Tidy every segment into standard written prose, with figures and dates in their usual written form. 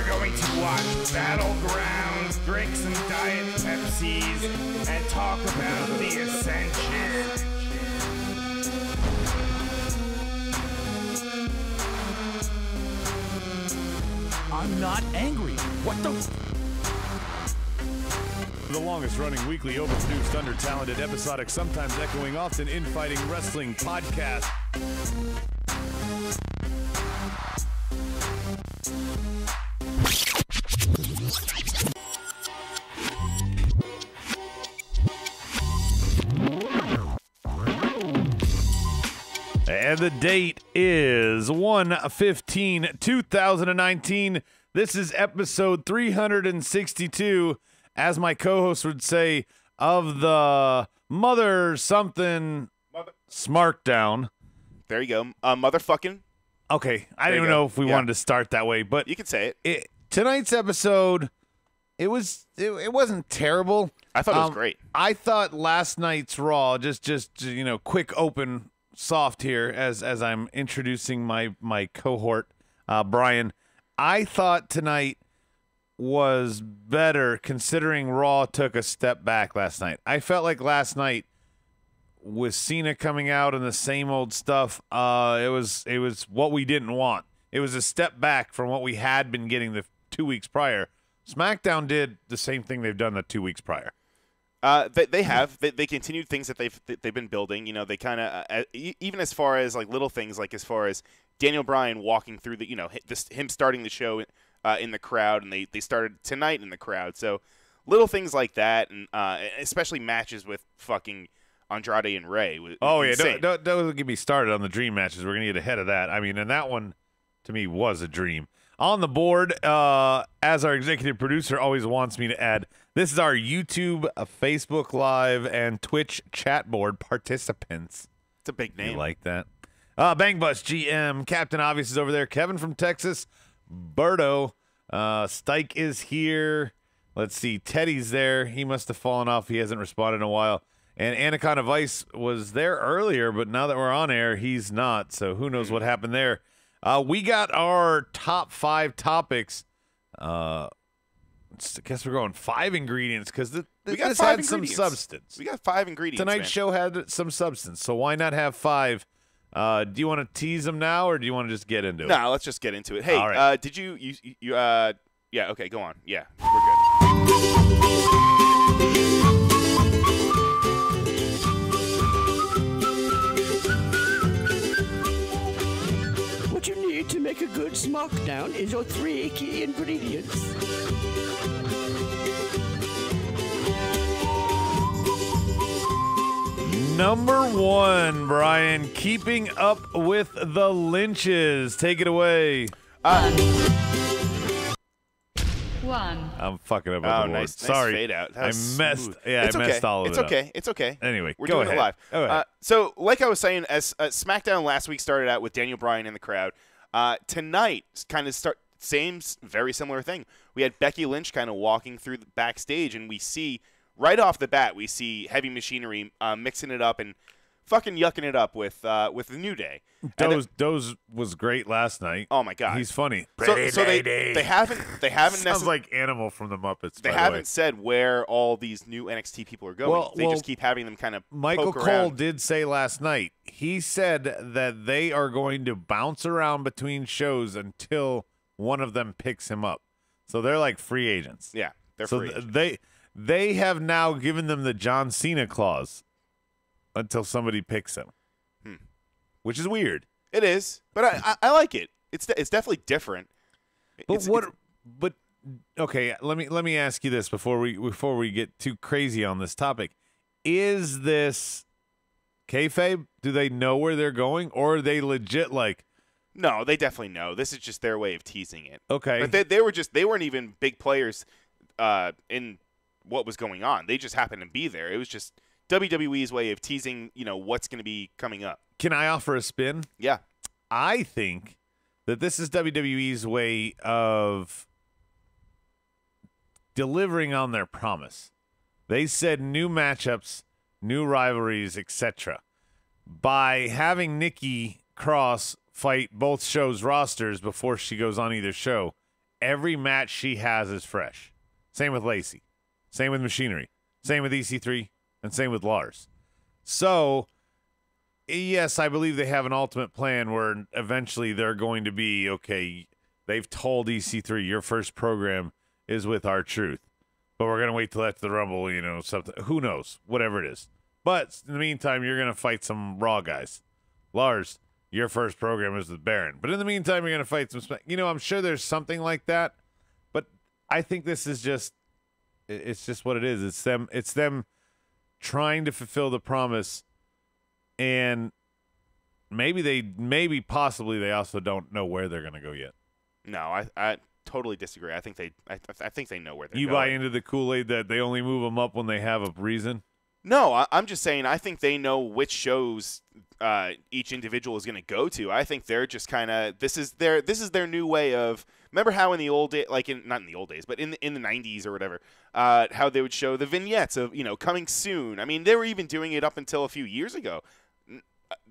We're going to watch Battlegrounds, drink some Diet Pepsis, and talk about the Ascension. I'm not angry. What the? The longest-running weekly overproduced, under-talented, episodic, sometimes echoing, often infighting wrestling podcast. And the date is 1/15/2019. This is episode 362, as my co-host would say, of the Mother Something Smackdown. There you go. Motherfucking. Okay, I didn't know if we wanted to start that way, but you can say it. Tonight's episode, it wasn't terrible. I thought it was great. I thought last night's Raw, just quick open soft here as I'm introducing my cohort, Brian. I thought tonight was better considering Raw took a step back last night. I felt like last night with Cena coming out and the same old stuff, it was what we didn't want. It was a step back from what we had been getting the 2 weeks prior. SmackDown did the same thing they've done the 2 weeks prior. They have. They continued things that they've been building. You know, they kind of even as far as like little things, like as far as Daniel Bryan walking through the, him starting the show in the crowd, and they started tonight in the crowd. So little things like that, and especially matches with fucking Andrade and Rey. Don't get me started on the dream matches. We're gonna get ahead of that. I mean, and that one to me was a dream. On the board, as our executive producer always wants me to add, this is our YouTube, Facebook Live, and Twitch chat board participants. It's a big name. You like that? Bang Bus GM, Captain Obvious is over there. Kevin from Texas, Berto, Stike is here. Let's see, Teddy's there. He must have fallen off. He hasn't responded in a while. And Anaconda Vice was there earlier, but now that we're on air, he's not. So who knows what happened there. We got our top 5 topics. I guess we're going 5 ingredients because this had some substance. We got 5 ingredients. Tonight's show had some substance, so why not have 5? Do you want to tease them now, or do you want to just get into it? No, let's just get into it. Hey, right. Did you yeah, okay, go on. Yeah, we're good. What you need to make a good smackdown is your 3 key ingredients. Number 1, Brian, keeping up with the Lynches. Take it away. One. I'm fucking up. Oh, the nice Sorry, fade out. I messed. Smooth. Yeah, I messed all of it's it okay. up. It's okay. Anyway, we're go doing ahead. it live. Go ahead. So, like I was saying, as SmackDown last week started out with Daniel Bryan in the crowd, tonight kind of very similar thing. We had Becky Lynch kind of walking through the backstage, and we see right off the bat Heavy Machinery mixing it up and fucking yucking it up with the New Day. Doze was great last night. Oh my god, he's funny. So they haven't sounds like Animal from the Muppets. They haven't said where all these new NXT people are going. They just keep having them kind of. Michael poke Cole around. did say last night. He said that they are going to bounce around between shows until one of them picks him up. So they're like free agents. Yeah, they're free agents. They have now given them the John Cena clause until somebody picks him, which is weird. It is, but I like it. It's definitely different. But okay, let me ask you this before we get too crazy on this topic. Is this kayfabe? Do they know where they're going, or are they legit like? No, they definitely know. This is just their way of teasing it. Okay, but they weren't even big players in what was going on. They just happened to be there. It was just WWE's way of teasing, what's going to be coming up. Can I offer a spin? Yeah. I think that this is WWE's way of delivering on their promise. They said new matchups, new rivalries, etc. By having Nikki Cross fight both shows' rosters before she goes on either show, every match she has is fresh. Same with Lacey. Same with Machinery. Same with EC3. And same with Lars. So, yes, I believe they have an ultimate plan where eventually they're going to be, okay, they've told EC3 your first program is with R-Truth. But we're going to wait till after the Rumble, something. Who knows? Whatever it is. But in the meantime, you're going to fight some Raw guys. Lars, your first program is with Baron. But in the meantime, you're going to fight some... I'm sure there's something like that. But I think this is just... It's just what it is. It's them trying to fulfill the promise. And possibly they also don't know where they're going to go yet. No, I totally disagree. I think they know where they're going. You buy into the Kool-Aid that they only move them up when they have a reason? No, I'm just saying I think they know which shows each individual is going to go to. I think they're just kind of this is their new way of. Remember how in the old day, not in the old days, but in the 90s or whatever, how they would show the vignettes of coming soon. I mean, they were even doing it up until a few years ago.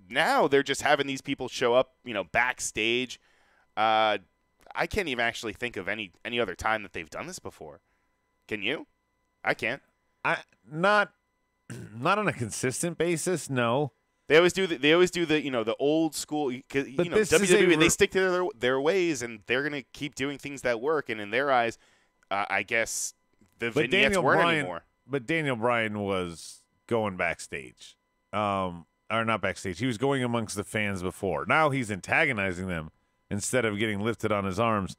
Now they're just having these people show up, backstage. I can't even actually think of any other time that they've done this before. Can you? I can't. Not on a consistent basis, no. They always do the old school because WWE they stick to their ways and they're gonna keep doing things that work, and in their eyes, I guess the vignettes weren't anymore. But Daniel Bryan was going backstage, or not backstage. He was going amongst the fans before. Now he's antagonizing them instead of getting lifted on his arms.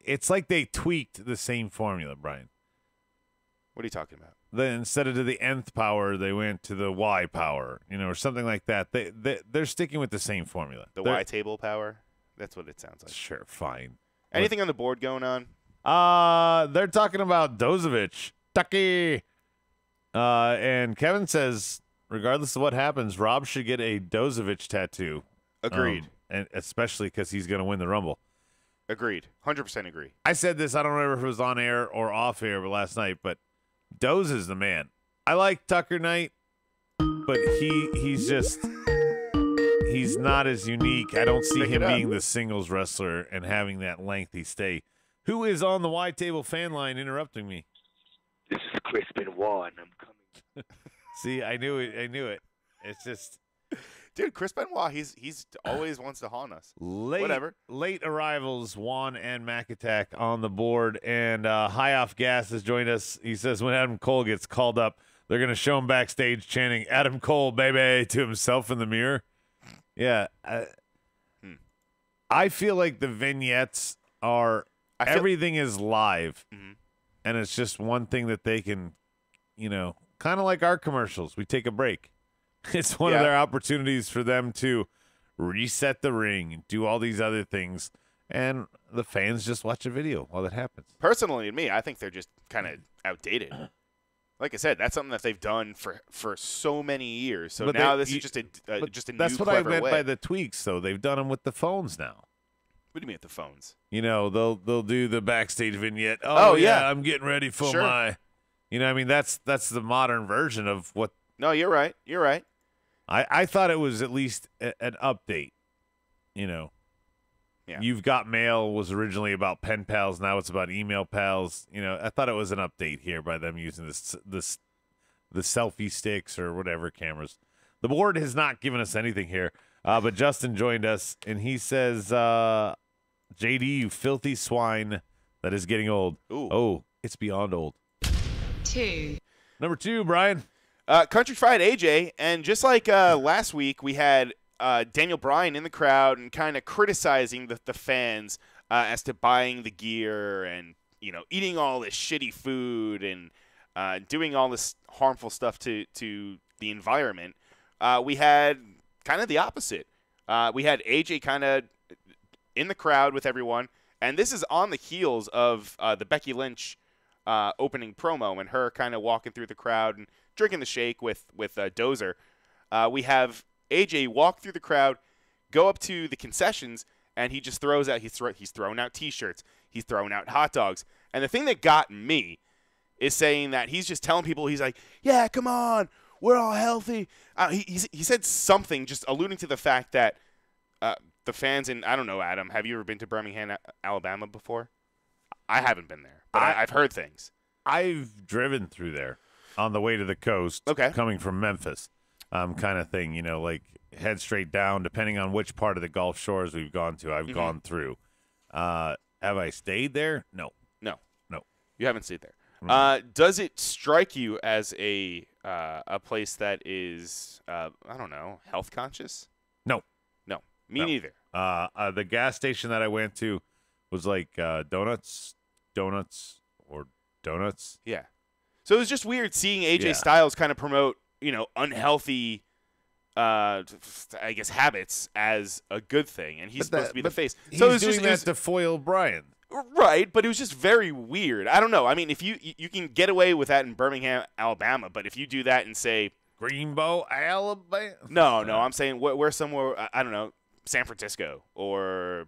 It's like they tweaked the same formula, Brian. What are you talking about? Instead of to the nth power, they went to the Y power, or something like that. They're sticking with the same formula. Y table power? That's what it sounds like. Sure, fine. Anything on the board going on? They're talking about Dozovic. Tucky. And Kevin says, regardless of what happens, Rob should get a Dozovic tattoo. Agreed. And especially because he's going to win the Rumble. Agreed. 100% agree. I said this, I don't remember if it was on air or off air last night, but Doze is the man. I like Tucker Knight, but he's not as unique. I don't see him being the singles wrestler and having that lengthy stay. Who is on the Y Table fan line interrupting me? This is Chris Benoit, and I'm coming. See, I knew it. It's just... Dude, Chris Benoit, he's always wants to haunt us. Whatever. Late arrivals, Juan and Mac Attack on the board, and High Off Gas has joined us. He says when Adam Cole gets called up, they're going to show him backstage chanting, "Adam Cole, baby," to himself in the mirror. Yeah. I feel like the vignettes are, everything is live, and it's just one thing that they can, kind of like our commercials. We take a break. It's one of their opportunities for them to reset the ring and do all these other things, and the fans just watch a video while that happens. Personally, to me, I think they're just kind of outdated. Like I said, that's something that they've done for so many years. So now this is just a new, that's what I meant by the tweaks, though. They've done them with the phones now. What do you mean with the phones? They'll do the backstage vignette. Oh yeah, I'm getting ready for my. That's the modern version of what. No, you're right. You're right. I thought it was at least an update. Yeah. You've Got Mail was originally about pen pals. Now it's about email pals. I thought it was an update here by them using the selfie sticks or whatever cameras. The board has not given us anything here, but Justin joined us, and he says, JD, you filthy swine that is getting old. Ooh. Oh, it's beyond old. 2. Number 2, Brian. Country Fried AJ, and just like last week, we had Daniel Bryan in the crowd and kind of criticizing the fans as to buying the gear and eating all this shitty food and doing all this harmful stuff to the environment. We had kind of the opposite. We had AJ kind of in the crowd with everyone, and this is on the heels of the Becky Lynch opening promo and her kind of walking through the crowd and drinking the shake with Dozer. We have AJ walk through the crowd, go up to the concessions, and he just throws out. He's throwing out T-shirts. He's throwing out hot dogs. And the thing that got me is saying that he's just telling people, he's like, "Yeah, come on, we're all healthy." He said something just alluding to the fact that the fans in, I don't know, Adam, have you ever been to Birmingham, Alabama before? I haven't been there, but I've heard things. I've driven through there on the way to the coast, coming from Memphis, kind of thing. Like head straight down, depending on which part of the Gulf Shores we've gone to. I've gone through. Have I stayed there? No. You haven't stayed there. Does it strike you as a place that is, I don't know, health conscious? No. Me neither. The gas station that I went to was like donuts. Yeah. So it was just weird seeing AJ Styles kind of promote, unhealthy, I guess, habits as a good thing, and he's supposed to be the face. So He's doing that to foil Brian. Right, but it was just very weird. I don't know. I mean, if you can get away with that in Birmingham, Alabama, but if you do that in, say, Greenbow, Alabama. No, I'm saying we're somewhere, I don't know, San Francisco or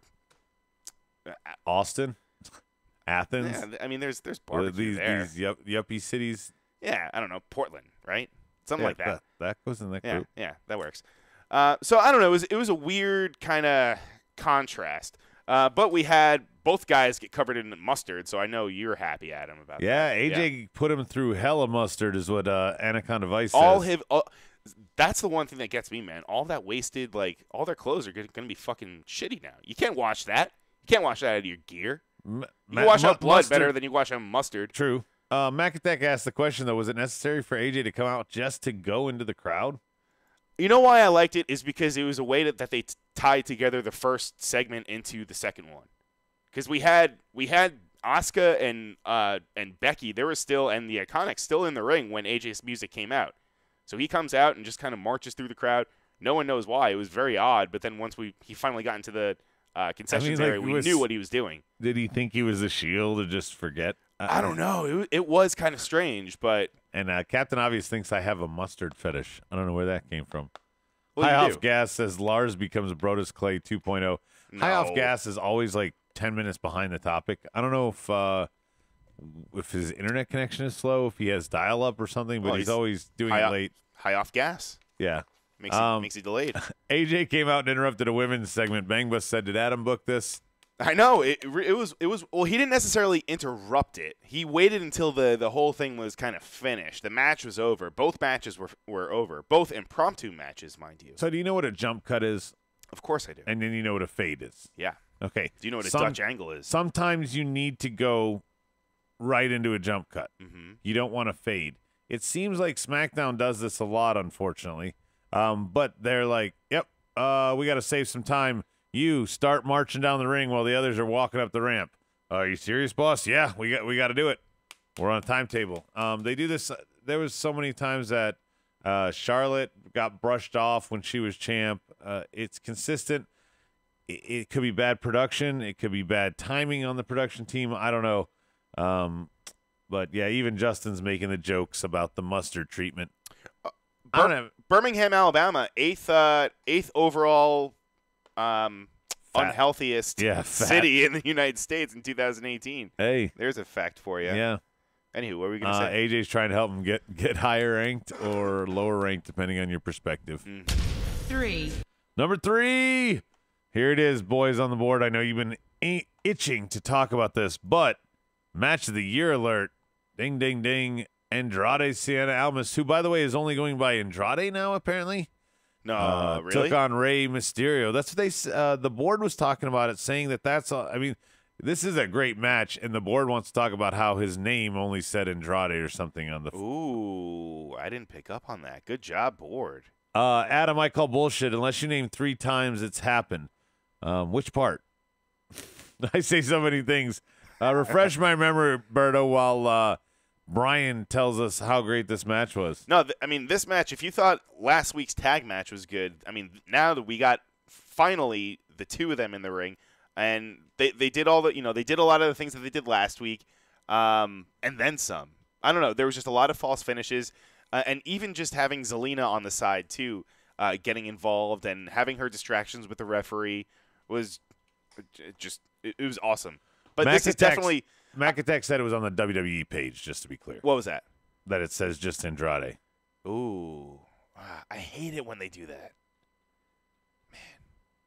Austin, Athens. Yeah, I mean, there's barbecue there. These yuppie cities. Yeah, I don't know, Portland, right? Something like that. That goes in that group. Yeah, that works. So I don't know. It was a weird kind of contrast. But we had both guys get covered in mustard, so I know you're happy, Adam, about that. Yeah, AJ put him through hella mustard is what Anaconda Vice says. That's the one thing that gets me, man. All that wasted, all their clothes are going to be fucking shitty now. You can't wash that. You can't wash that out of your gear. You wash out blood better than you wash out mustard. True. Makatek asked the question, though, was it necessary for AJ to come out just to go into the crowd? You know why I liked it is because it was a way that they tied together the first segment into the second one. Because we had Asuka and Becky, they were still, and the Iconics still in the ring when AJ's music came out. So he comes out and just kind of marches through the crowd. No one knows why. It was very odd. But then once he finally got into the concessions area, we knew what he was doing. Did he think he was a Shield or just forget? I don't know. It was kind of strange, but. And Captain Obvious thinks I have a mustard fetish. I don't know where that came from. Well, High Off Gas says Lars becomes Brodus Clay 2.0. No. High Off Gas is always like 10 minutes behind the topic. I don't know if his internet connection is slow, if he has dial-up or something, but he's always doing it late. High Off Gas. Yeah. Makes it delayed. AJ came out and interrupted a women's segment. Bangbus said, "Did Adam book this?" I know it was. Well, he didn't necessarily interrupt it. He waited until the whole thing was kind of finished. The match was over. Both matches were over. Both impromptu matches, mind you. So do you know what a jump cut is? Of course I do. And then you know what a fade is. Yeah. Okay. Do you know what a Dutch angle is? Sometimes you need to go right into a jump cut. Mm-hmm. You don't want to fade. It seems like SmackDown does this a lot, unfortunately. But they're like, "Yep, we got to save some time. You start marching down the ring while the others are walking up the ramp." Are you serious, boss? Yeah, we got to do it. We're on a timetable. They do this. There was so many times that Charlotte got brushed off when she was champ. It's consistent. It could be bad production. It could be bad timing on the production team. I don't know. But yeah, even Justin's making the jokes about the mustard treatment. Birmingham, Alabama, eighth overall unhealthiest city in the United States in 2018. Hey, there's a fact for you. Yeah. Anywho, what were we going to say? AJ's trying to help him get higher ranked or lower ranked, depending on your perspective. 3. Number 3. Here it is, boys, on the board. I know you've been itching to talk about this, but match of the year alert. Ding, ding, ding. Andrade Cien Almas, who, by the way, is only going by Andrade now, apparently. No, really? Took on Rey Mysterio. That's what the board was talking about it, saying that's I mean, this is a great match, and the board wants to talk about how his name only said Andrade or something on the. Ooh, I didn't pick up on that. Good job, board. Adam, I call bullshit. Unless you name 3 times it's happened. Which part? I say so many things. Refresh my memory, Berto, while Brian tells us how great this match was. No, I mean, this match, if you thought last week's tag match was good, I mean, now that we got finally the 2 of them in the ring, and they did all the, they did a lot of the things that they did last week, and then some. I don't know. There was just a lot of false finishes, and even just having Zelina on the side, too, getting involved and having her distractions with the referee was just, it was awesome. But this is definitely... Makatek said it was on the WWE page, just to be clear. What was that? That it says just Andrade. Ooh. I hate it when they do that. Man.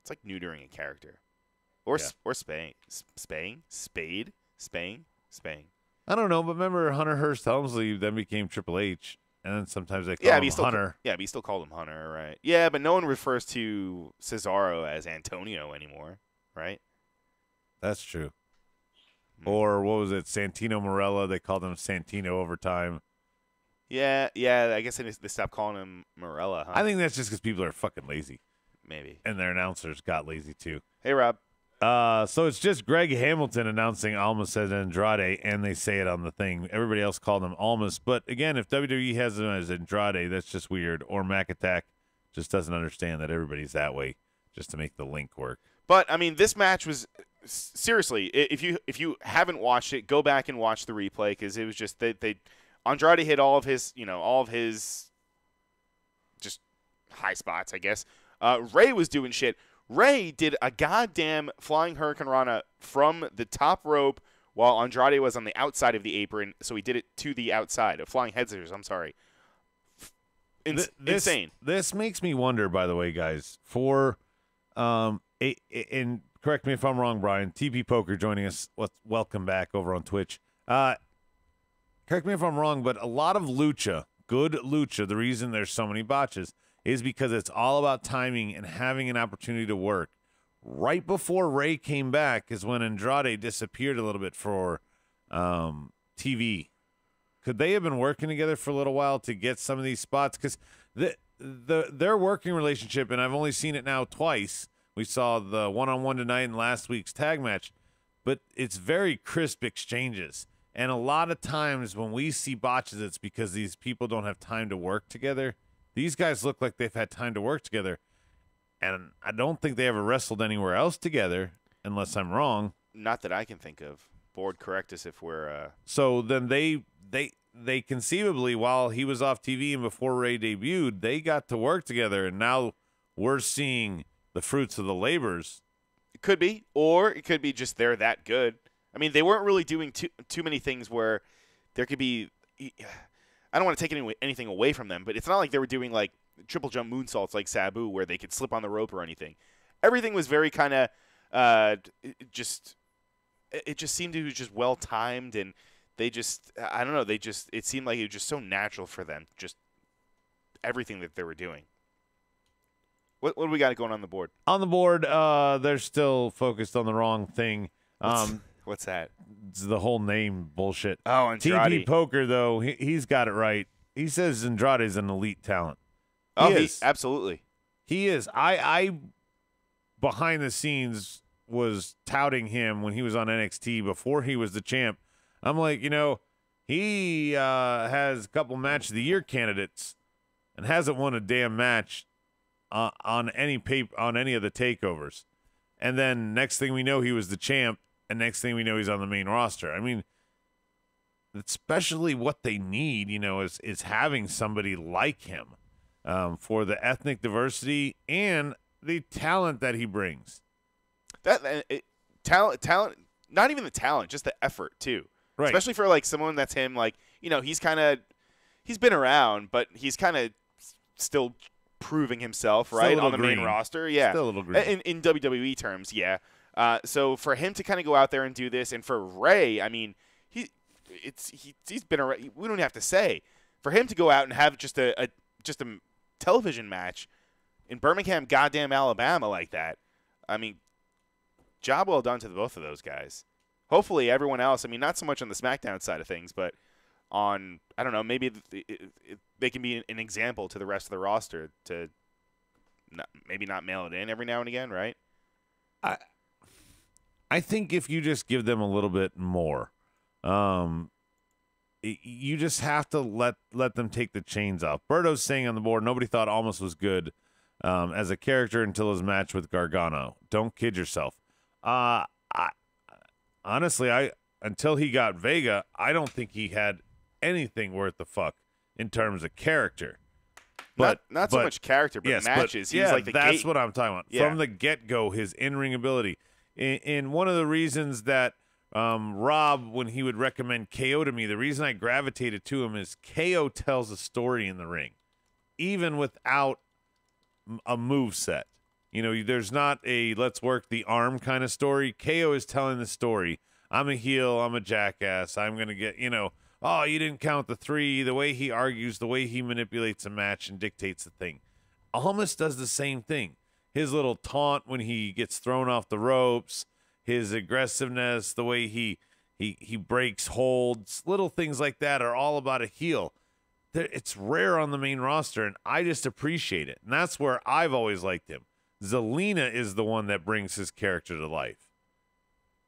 It's like neutering a character, or Yeah. or spaying. I don't know, but remember Hunter Hearst Helmsley then became Triple H, and then sometimes they call Yeah, but him he still Hunter. but he still called him Hunter, right? Yeah, but no one refers to Cesaro as Antonio anymore, right? That's true. Or what was it, Santino Marella? They called him Santino over time. Yeah. I guess they stopped calling him Morella, huh? I think that's just because people are fucking lazy, Maybe. and their announcers got lazy too. Hey, Rob. So it's just Greg Hamilton announcing Almas as Andrade, and they say it on the thing. Everybody else called him Almas. But again, if WWE has him as Andrade, that's just weird. Or Mac Attack just doesn't understand that everybody's that way just to make the link work. But I mean, this match was seriously. If you haven't watched it, go back and watch the replay because it was just they Andrade hit all of his just high spots, I guess. Ray was doing shit. Ray did a goddamn flying Hurricane Rana from the top rope while Andrade was on the outside of the apron, so he did it to the outside. Flying head scissors, I'm sorry. Insane. This makes me wonder, by the way, guys, for and correct me if I'm wrong, Brian, TP Poker joining us. Welcome back over on Twitch. Correct me if I'm wrong, but a lot of lucha, good lucha, the reason there's so many botches is because it's all about timing and having an opportunity to work. Right before Ray came back is when Andrade disappeared a little bit for TV. Could they have been working together for a little while to get some of these spots? Because their working relationship, and I've only seen it now twice. We saw the one-on-one tonight in last week's tag match, but it's very crisp exchanges. And a lot of times when we see botches, it's because these people don't have time to work together. These guys look like they've had time to work together, and I don't think they ever wrestled anywhere else together, unless I'm wrong. Not that I can think of. Board, correct us if we're. So then they conceivably, while he was off TV and before Ray debuted, they got to work together, and now we're seeing the fruits of the labors. It could be, or it could be just they're that good. I mean, they weren't really doing too many things where there could be. I don't want to take anything away from them, but it's not like they were doing like triple jump moonsaults like Sabu where they could slip on the rope or anything. Everything was very kind of it just seemed to be just well timed, and they just I don't know, it seemed like it was just so natural for them, just everything that they were doing. What do we got going on the board? On the board, they're still focused on the wrong thing. What's that? It's the whole name bullshit. Oh, Andrade. TP Poker, though, he's got it right. He says Andrade is an elite talent. He absolutely. He is. I behind the scenes was touting him when he was on NXT before he was the champ. I'm like, he has a couple match of the year candidates and hasn't won a damn match on any of the takeovers. And then next thing we know, he was the champ. And next thing we know, he's on the main roster. I mean, especially what they need, is having somebody like him for the ethnic diversity and the talent that he brings. Talent, not even the talent, just the effort too. Right. Especially for like someone that's him, like he's been around, but he's kind of still proving himself, right, on the main roster. Yeah, still a little green. In WWE terms, yeah. So for him to kind of go out there and do this, and for Ray, I mean, he's been around. We don't have to say for him to go out and have just a television match in Birmingham, goddamn Alabama, like that. I mean, job well done to both of those guys. Hopefully, everyone else. I mean, not so much on the SmackDown side of things, but on I don't know, maybe they can be an example to the rest of the roster to maybe not mail it in every now and again, right? I think if you just give them a little bit more, you just have to let them take the chains off. Berto's saying on the board, nobody thought Almas was good as a character until his match with Gargano. Don't kid yourself. Honestly, until he got Vega, I don't think he had anything worth the fuck in terms of character. But not so much character, but yes, matches. But, He's like the that's gate. what I'm talking about. Yeah. From the get-go, his in-ring ability. And one of the reasons that Rob, when he would recommend KO to me, the reason I gravitated to him is KO tells a story in the ring, even without a move set. You know, there's not a let's work the arm kind of story. KO is telling the story. I'm a heel. I'm a jackass. I'm going to get, oh, you didn't count the 3. The way he argues, the way he manipulates a match and dictates the thing. Almas does the same thing. His little taunt when he gets thrown off the ropes, his aggressiveness, the way he breaks holds, little things like that are all about a heel. It's rare on the main roster, and I just appreciate it. And that's where I've always liked him. Zelina is the one that brings his character to life.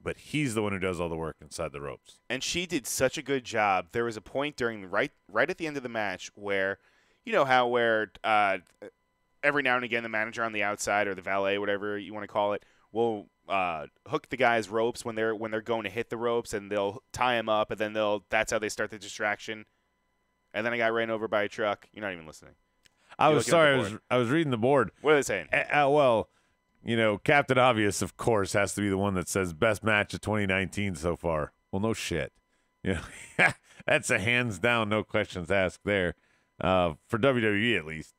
But he's the one who does all the work inside the ropes. And she did such a good job. There was a point during right at the end of the match where, where every now and again the manager on the outside or the valet, whatever you want to call it, will hook the guy's ropes when they're going to hit the ropes, and they'll tie him up, and then that's how they start the distraction. And then I got ran over by a truck. You're not even listening. I was sorry. I was reading the board. What are they saying? Well, Captain Obvious, of course, has to be the one that says best match of 2019 so far. Well, no shit. That's a hands down, no questions asked there. For WWE at least.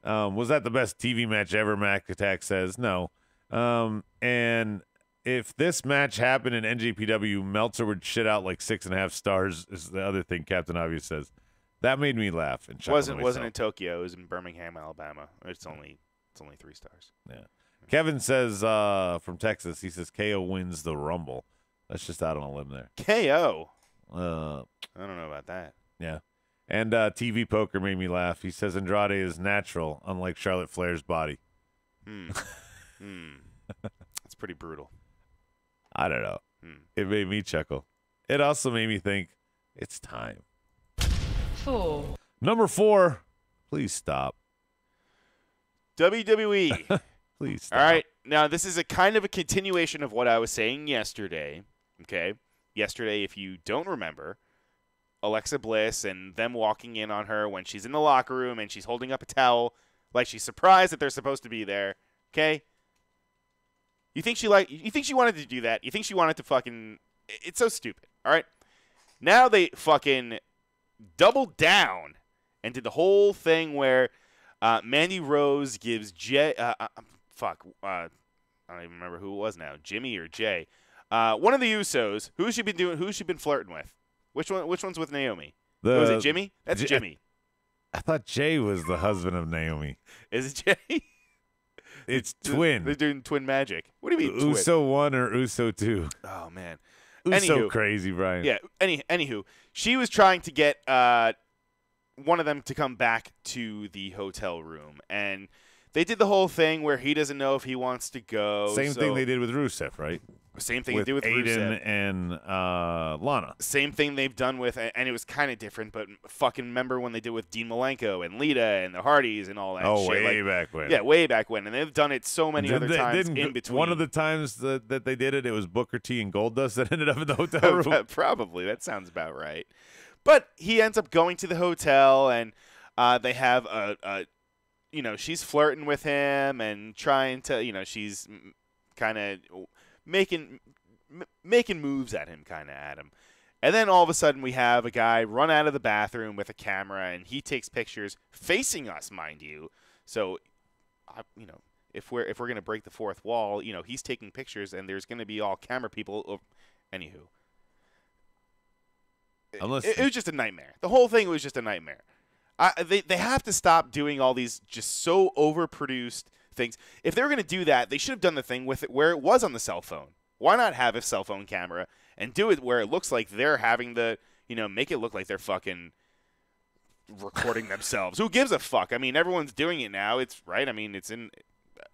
Was that the best TV match ever? Mac Attack says no. And if this match happened in NJPW, Meltzer would shit out like 6.5 stars. Is the other thing Captain Obvious says. That made me laugh and chuckle. Wasn't in Tokyo. It was in Birmingham, Alabama. It's only 3 stars. Yeah. Kevin says from Texas. He says KO wins the Rumble. That's just out on a limb there. KO. I don't know about that. Yeah. And TV Poker made me laugh. He says Andrade is natural, unlike Charlotte Flair's body. That's pretty brutal. I don't know. It made me chuckle. It also made me think it's time. 4. Number 4. Please stop. WWE. Please stop. All right. Now, this is a kind of a continuation of what I was saying yesterday. Okay? Yesterday, if you don't remember, Alexa Bliss and them walking in on her when she's in the locker room and she's holding up a towel like she's surprised that they're supposed to be there. Okay? You think she wanted to do that? You think she wanted to fucking... It's so stupid. All right? Now they fucking doubled down and did the whole thing where Mandy Rose gives Jay... I don't even remember who it was now. Jimmy or Jay. One of the Usos. Who's she been flirting with? Which one's with Naomi? Was it Jimmy? That's Jimmy. I thought Jay was the husband of Naomi. Is it Jay? It's twin. They're doing twin magic. What do you mean Uso 1 or Uso 2? Oh, man. Uso crazy, Brian. Yeah, anywho. She was trying to get one of them to come back to the hotel room, and they did the whole thing where he doesn't know if he wants to go. Same thing they did with Rusev, right? Same thing they did with Aiden Rusev. and Lana. Same thing they've done with, and it was kind of different, but fucking remember when they did with Dean Malenko and Lita and the Hardys and all that shit. Way back when. Yeah, way back when. And they've done it so many other times in between. One of the times that they did it, it was Booker T and Goldust that ended up in the hotel room. Probably. That sounds about right. But he ends up going to the hotel, and they have she's flirting with him and trying to, she's kind of making moves at him, and then all of a sudden we have a guy run out of the bathroom with a camera, and he takes pictures facing us, mind you. So, if we're gonna break the fourth wall, he's taking pictures, and there's gonna be all camera people. Anywho, it was just a nightmare. The whole thing was just a nightmare. They have to stop doing all these just so overproduced things. If they were going to do that, they should have done the thing with it where it was on the cell phone. Why not have a cell phone camera and do it where it looks like they're having the, make it look like they're fucking recording themselves. Who gives a fuck? I mean, everyone's doing it now. It's right. I mean,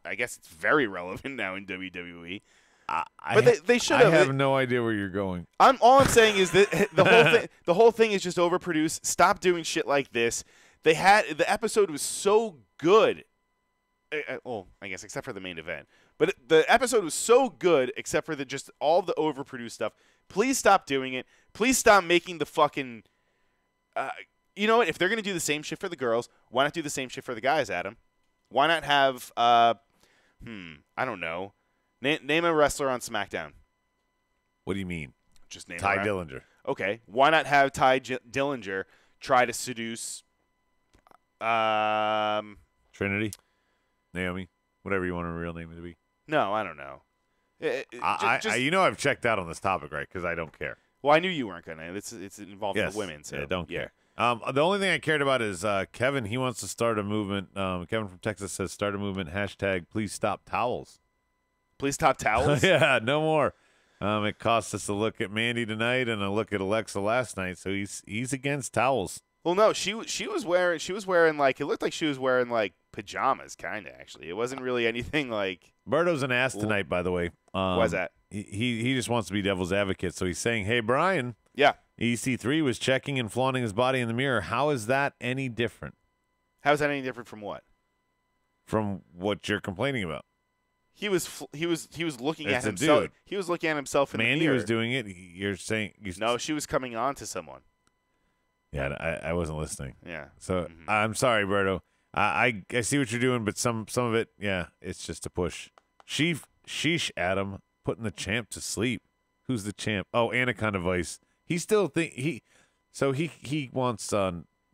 I guess it's very relevant now in WWE. But they should have. I have no idea where you're going. All I'm saying is that the whole thing is just overproduced. Stop doing shit like this. The episode was so good. Well, I guess except for the main event. But the episode was so good except for just all the overproduced stuff. Please stop doing it. Please stop making the fucking you know what? If they're going to do the same shit for the girls, why not do the same shit for the guys, Adam? Why not have I don't know. Name a wrestler on SmackDown. What do you mean? Just name Ty Dillinger. Okay. Why not have Ty Dillinger try to seduce Trinity? Naomi? whatever you want her real name to be. No, I don't know. I've checked out on this topic, right? Because I don't care. Well, I knew you weren't gonna. It's involving the women, so don't care. The only thing I cared about is Kevin. He wants to start a movement. Kevin from Texas says, "Start a movement." # Please stop towels. Please stop towels. Yeah, no more. It cost us a look at Mandy tonight and a look at Alexa last night. So he's against towels. Well, no, she was wearing like, it looked like she was wearing like pajamas, kind of, actually. It wasn't really anything like. Berto's an ass tonight, by the way. Why's that? He just wants to be devil's advocate. So he's saying, "Hey, Brian." Yeah. EC3 was checking and flaunting his body in the mirror. How is that any different? How is that any different from what? From what you're complaining about. He was looking It's at a himself. dude. He was looking at himself in the Mandy mirror. was doing it. You're saying No, she was coming on to someone. Yeah, I wasn't listening. Yeah. So I'm sorry, Berto. I see what you're doing, but some of it, yeah, it's just a push. Sheesh, Adam, putting the champ to sleep. Who's the champ? Oh, Anaconda Vice. He still he wants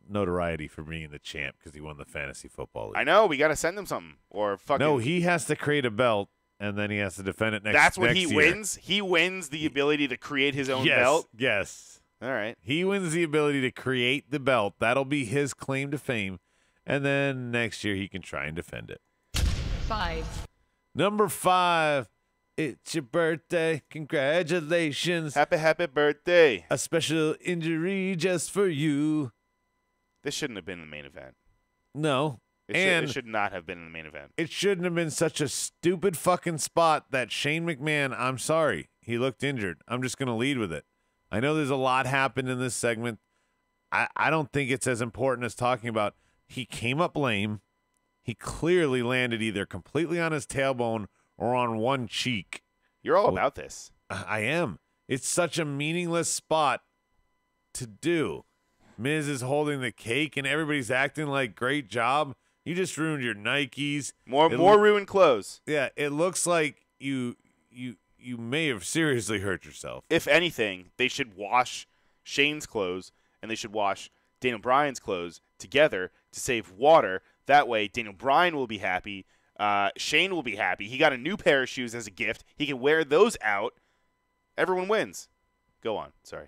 notoriety for being the champ because he won the fantasy football league. I know. We got to send him something or fucking. No, he has to create a belt and then he has to defend it next. That's what he year. wins. He wins the ability to create his own belt. Yes. All right. He wins the ability to create the belt. That'll be his claim to fame, and then next year he can try and defend it. 5. Number 5. It's your birthday. Congratulations. Happy birthday. A special injury just for you. This shouldn't have been the main event. No. It should not have been in the main event. It shouldn't have been such a stupid fucking spot that Shane McMahon, I'm sorry, he looked injured. I'm just going to lead with it. I know there's a lot happened in this segment. I don't think it's as important as talking about he came up lame. He clearly landed either completely on his tailbone or on one cheek. You're all about this. I am. It's such a meaningless spot to do. Miz is holding the cake and everybody's acting like great job. You just ruined your Nikes. More ruined clothes. Yeah, it looks like you may have seriously hurt yourself. If anything, they should wash Shane's clothes and they should wash Daniel Bryan's clothes together to save water. That way, Daniel Bryan will be happy. Shane will be happy. He got a new pair of shoes as a gift. He can wear those out. Everyone wins. Go on. Sorry.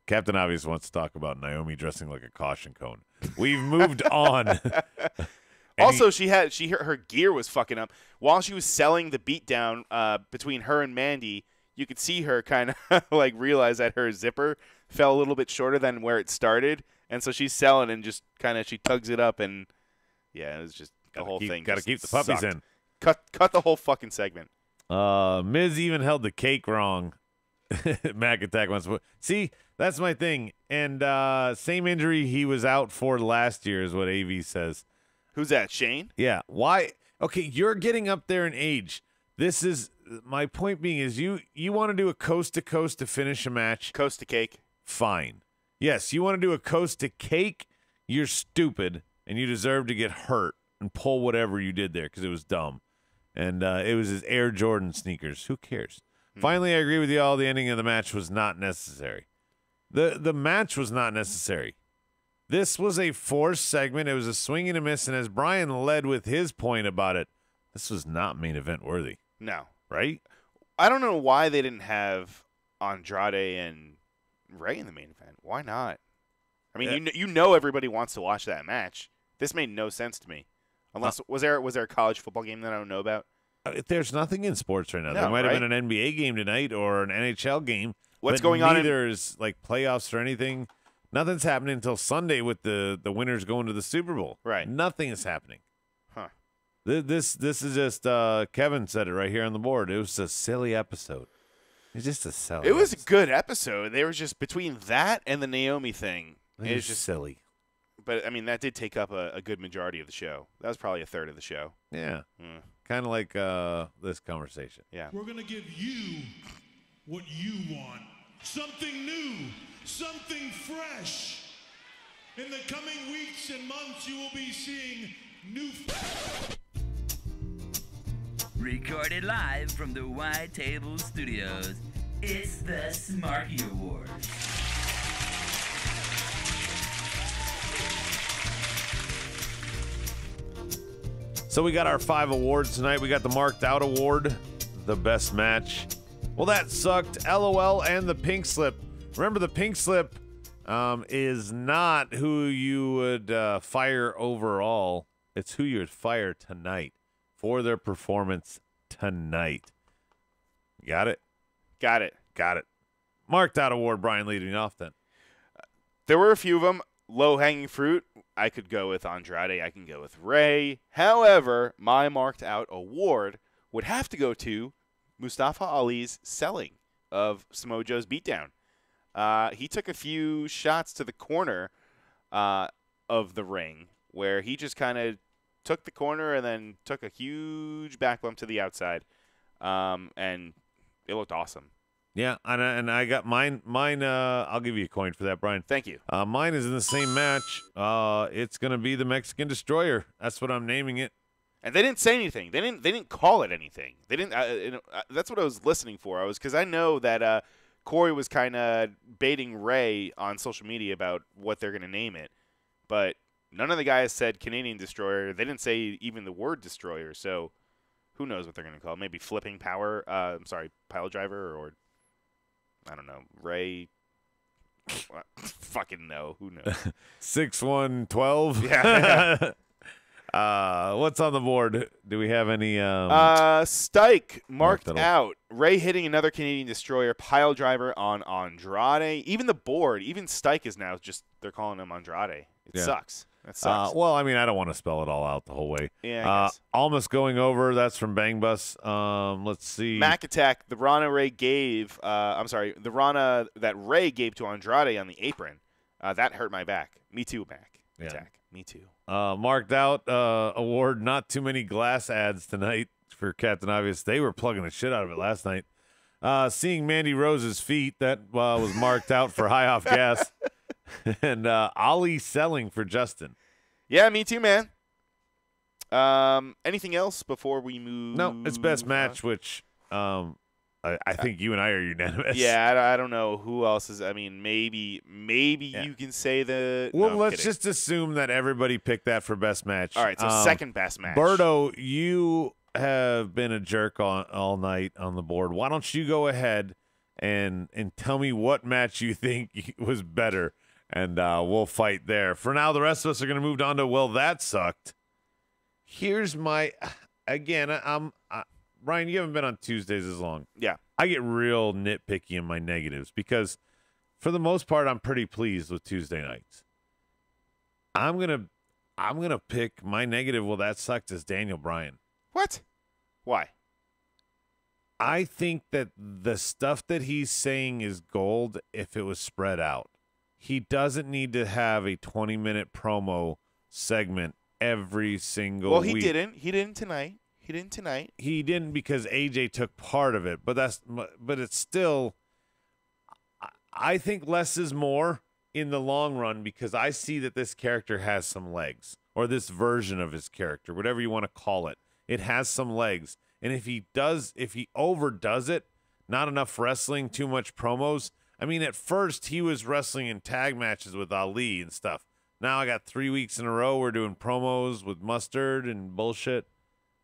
Captain Obvious wants to talk about Naomi dressing like a caution cone. We've moved on. Also, her gear was fucking up. While she was selling the beatdown between her and Mandy, you could see her kind of like realize that her zipper fell a little bit shorter than where it started. And so she's selling and just kind of she tugs it up. And, yeah, it was just the whole thing. Got to keep the puppies sucked. in. Cut the whole fucking segment. Miz even held the cake wrong. Mac Attack wants to see, that's my thing. And same injury he was out for last year is what AV says. Who's that, Shane? Yeah. Why? Okay, you're getting up there in age. This is my point being is you want to do a coast to coast to finish a match. Coast to cake. Fine. Yes, you want to do a coast to cake. You're stupid and you deserve to get hurt and pull whatever you did there because it was dumb. And it was his Air Jordan sneakers. Who cares? Finally, I agree with you all. The ending of the match was not necessary. The match was not necessary. This was a forced segment. It was a swing and a miss. And as Brian led with his point about it, this was not main event worthy. No. Right? I don't know why they didn't have Andrade and Ray in the main event. Why not? I mean, you know everybody wants to watch that match. This made no sense to me. Unless was there a college football game that I don't know about? There's nothing in sports right now. There might have been an NBA game tonight or an NHL game. What's going on? Neither is like playoffs or anything. Nothing's happening until Sunday with the winners going to the Super Bowl. Right. Nothing is happening. Huh. This is just Kevin said it right here on the board. It was a silly episode. It's just a silly. It was a good episode. They were just between that and the Naomi thing. It was just silly. But I mean, that did take up a good majority of the show. That was probably a third of the show. Yeah. Kind of like this conversation. Yeah. We're going to give you what you want. Something new, something fresh. In the coming weeks and months, you will be seeing new... Recorded live from the White Table Studios, it's the Smarky Awards. So we got our 5 awards tonight. We got the Marked Out Award, the best match. Well, that sucked. LOL and the pink slip. Remember, the pink slip is not who you would fire overall. It's who you would fire tonight for their performance tonight. Got it? Got it. Got it. Marked Out Award, Brian leading off then. There were a few of them. Low-hanging fruit, I could go with Andrade. I can go with Ray. However, my Marked Out Award would have to go to Mustafa Ali's selling of Samoa Joe's beatdown. He took a few shots to the corner of the ring where he just kind of took the corner and then took a huge back bump to the outside, and it looked awesome. Yeah, and I got mine. I'll give you a coin for that, Brian. Thank you. Mine is in the same match. It's going to be the Mexican Destroyer. That's what I'm naming it. And they didn't say anything. They didn't call it anything. They didn't. That's what I was listening for. Because I know that Corey was kind of baiting Ray on social media about what they're going to name it, but none of the guys said Canadian Destroyer. They didn't say even the word Destroyer. So who knows what they're going to call it? Maybe Flipping Power. Pile Driver, or I don't know, Ray. Fucking no. Who knows? 6-1-12. Yeah. What's on the board? Do we have any? Stike marked out. Ray hitting another Canadian Destroyer. Pile Driver on Andrade. Even the board, even Stike is now just, they're calling him Andrade. It sucks. That sucks. Well, I mean, I don't want to spell it all out the whole way. Yeah, I guess. Almost going over. That's from Bang Bus. Let's see. Mac Attack. The Rana Ray gave. The Rana that Ray gave to Andrade on the apron. That hurt my back. Me too, Mac Attack. Me too. Marked Out award. Not too many glass ads tonight for Captain Obvious. They were plugging the shit out of it last night. Seeing Mandy Rose's feet, that was marked out for high off gas. And Ali selling for Justin. Yeah, me too, man. Anything else before we move? No, it's best match, which I think you and I are unanimous. Yeah, I don't know who else is. I mean, maybe you can say the. Well, no, let's just assume that everybody picked that for best match. All right, so second best match. Berto, you have been a jerk all night on the board. Why don't you go ahead and tell me what match you think was better, and we'll fight there. For now, the rest of us are going to move on to, well, that sucked. Here's my, again, Ryan, you haven't been on Tuesdays as long. Yeah. I get real nitpicky in my negatives because for the most part, I'm pretty pleased with Tuesday nights. I'm gonna pick my negative, well, that sucked, as Daniel Bryan. What? Why? I think that the stuff that he's saying is gold if it was spread out. He doesn't need to have a 20-minute promo segment every single week. Well, he didn't. He didn't tonight. He didn't because AJ took part of it, but it's still. I think less is more in the long run because I see that this character has some legs, or this version of his character, whatever you want to call it. It has some legs, and if he overdoes it, not enough wrestling, too much promos. I mean, at first he was wrestling in tag matches with Ali and stuff. Now I got 3 weeks in a row we're doing promos with Mustard and bullshit.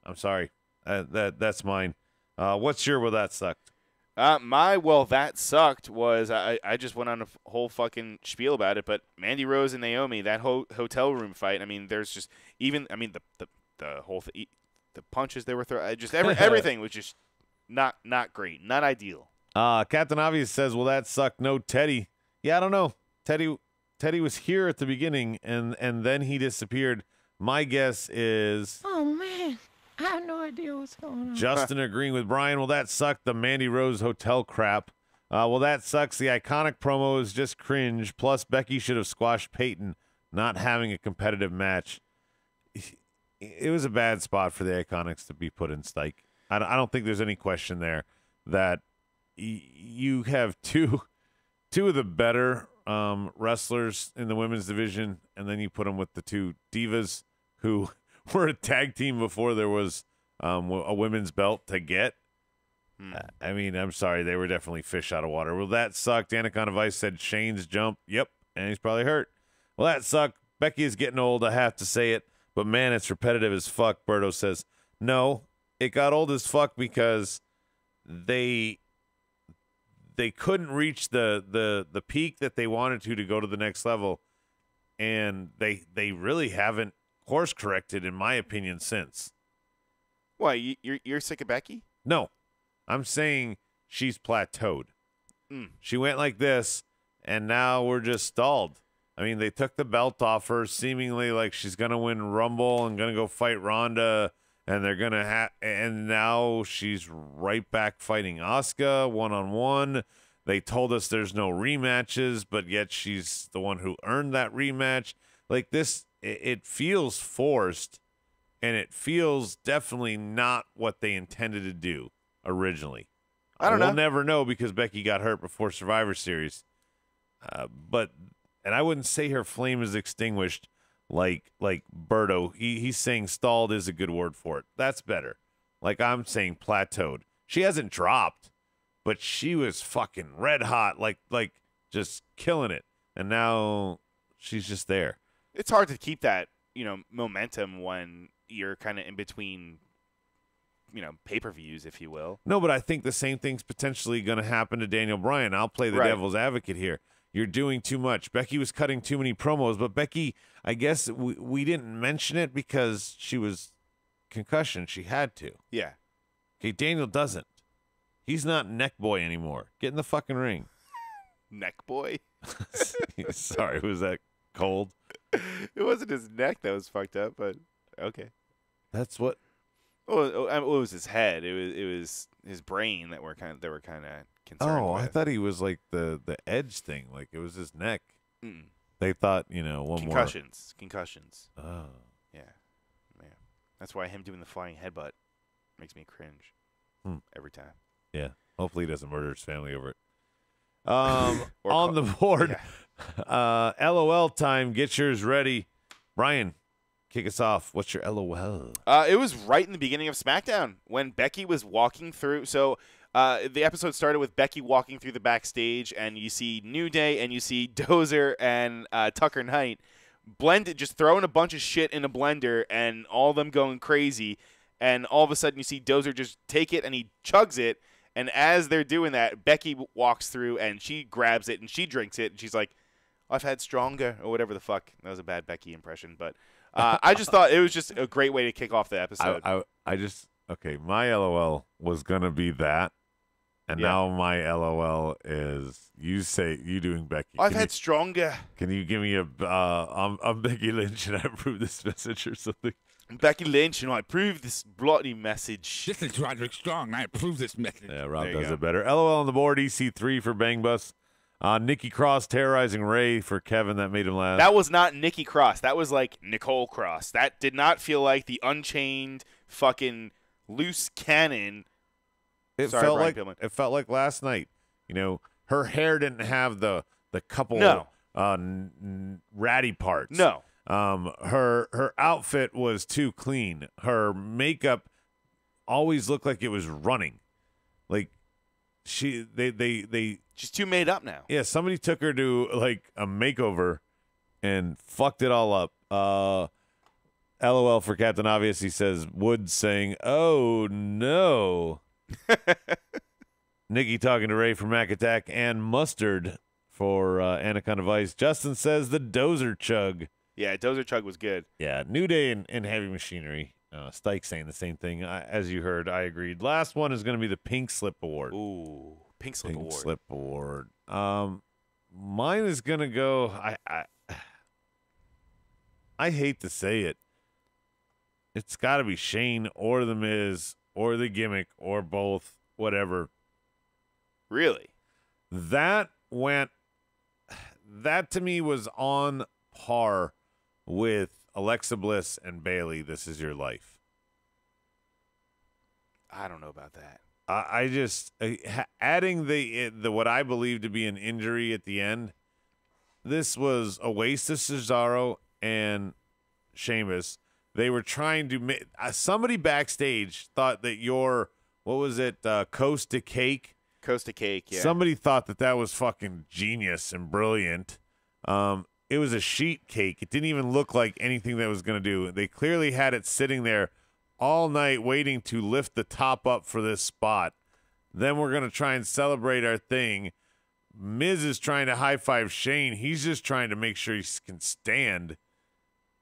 I'm sorry. That's mine. What's your well, that sucked? My well, that sucked was I just went on a whole fucking spiel about it, but Mandy Rose and Naomi, that whole hotel room fight, I mean, there's just even, I mean, the whole the punches they were throwing, just everything was just not great, not ideal. Captain Obvious says, well, that sucked. No Teddy. Yeah, I don't know. Teddy was here at the beginning, and then he disappeared. My guess is... Oh, man. I have no idea what's going on. Justin agreeing with Brian. Well, that sucked. The Mandy Rose hotel crap. Well, that sucks. The iconic promo is just cringe. Plus, Becky should have squashed Peyton, not having a competitive match. It was a bad spot for the Iconics to be put in Stike. I don't think there's any question there that you have two of the better wrestlers in the women's division, and then you put them with the two divas who were a tag team before there was a women's belt to get. I mean, I'm sorry, they were definitely fish out of water. Well, that sucked. Anaconda of Ice said Shane's jump. Yep, and he's probably hurt. Well, that sucked. Becky is getting old. I have to say it. but man, it's repetitive as fuck. Berto says, no, it got old as fuck because they couldn't reach the peak that they wanted to go to the next level, and they really haven't course corrected, in my opinion, since. Why, you're sick of Becky? No, I'm saying she's plateaued. She went like this, and now we're just stalled. I mean, they took the belt off her, seemingly like she's gonna win Rumble and gonna go fight Ronda, and they're gonna and now she's right back fighting Asuka 1-on-1. They told us there's no rematches, but yet she's the one who earned that rematch. Like this, it feels forced, and it feels definitely not what they intended to do originally. I don't know. We'll never know because Becky got hurt before Survivor Series. And I wouldn't say her flame is extinguished like Berto. He's saying stalled is a good word for it. That's better. Like I'm saying plateaued. She hasn't dropped, but she was fucking red hot, like just killing it. And now she's just there. It's hard to keep that, momentum when you're kind of in between, pay-per-views, if you will. No, but I think the same thing's potentially going to happen to Daniel Bryan. I'll play the devil's advocate here. You're doing too much. Becky was cutting too many promos, but Becky, I guess we didn't mention it because she was concussion. She had to. Yeah. Okay, Daniel doesn't. He's not neck boy anymore. Get in the fucking ring. Neck boy? Sorry, was that cold? It wasn't his neck that was fucked up, but okay. That's what. Oh, it was his head. It was his brain that were kind of concerned Oh, with. I thought he was like the edge thing. Like it was his neck. Mm. They thought, one concussions. more. Concussions. Oh. Yeah. That's why him doing the flying headbutt makes me cringe every time. Yeah. Hopefully he doesn't murder his family over it. On the board, LOL time. Get yours ready. Brian, kick us off. What's your LOL? It was right in the beginning of SmackDown when Becky was walking through. So the episode started with Becky walking through the backstage, and you see New Day, and you see Dozer and Tucker Knight blended, just throwing a bunch of shit in a blender, and all of them going crazy. And all of a sudden, you see Dozer just take it, and he chugs it. And as they're doing that, Becky walks through, and she grabs it, and she drinks it, and she's like, I've had stronger, or whatever the fuck. That was a bad Becky impression, but I just thought it was just a great way to kick off the episode. My LOL was going to be that, and now my LOL is you doing Becky. I've had stronger. Can you give me I'm Becky Lynch, and I approve this message or something? Becky Lynch, and I approve this bloody message. This is Roderick Strong, and I approve this message. Yeah, Rob does it better. LOL on the board, EC3 for Bang Bus. Nikki Cross terrorizing Ray for Kevin. That made him laugh. That was not Nikki Cross. That was like Nicole Cross. That did not feel like the Unchained fucking loose cannon. It felt like last night. Her hair didn't have the couple ratty parts. No. Her outfit was too clean. Her makeup always looked like it was running. Like she's too made up now. Yeah, somebody took her to like a makeover and fucked it all up. LOL for Captain Obvious. He says Woods saying, "Oh no." Nikki talking to Ray for Mac Attack, and Mustard for Anaconda Vice. Justin says the Dozer Chug. Yeah, Dozer Chug was good. Yeah, New Day and Heavy Machinery. Stike saying the same thing. As you heard, I agreed. Last one is going to be the Pink Slip Award. Ooh, Pink Slip Award. Mine is going to go. I hate to say it. It's got to be Shane or The Miz or the Gimmick or both, whatever. Really? That to me was on par with Alexa Bliss and Bayley. This Is Your Life. I don't know about that. I just adding the what I believe to be an injury at the end. This was a waste of Cesaro and Sheamus. They were trying to somebody backstage thought that what was it, Coast to Cake? Coast to Cake, yeah. Somebody thought that was fucking genius and brilliant. it was a sheet cake. It didn't even look like anything that was going to do. They clearly had it sitting there all night waiting to lift the top up for this spot. Then we're going to try and celebrate our thing. Miz is trying to high-five Shane. He's just trying to make sure he can stand.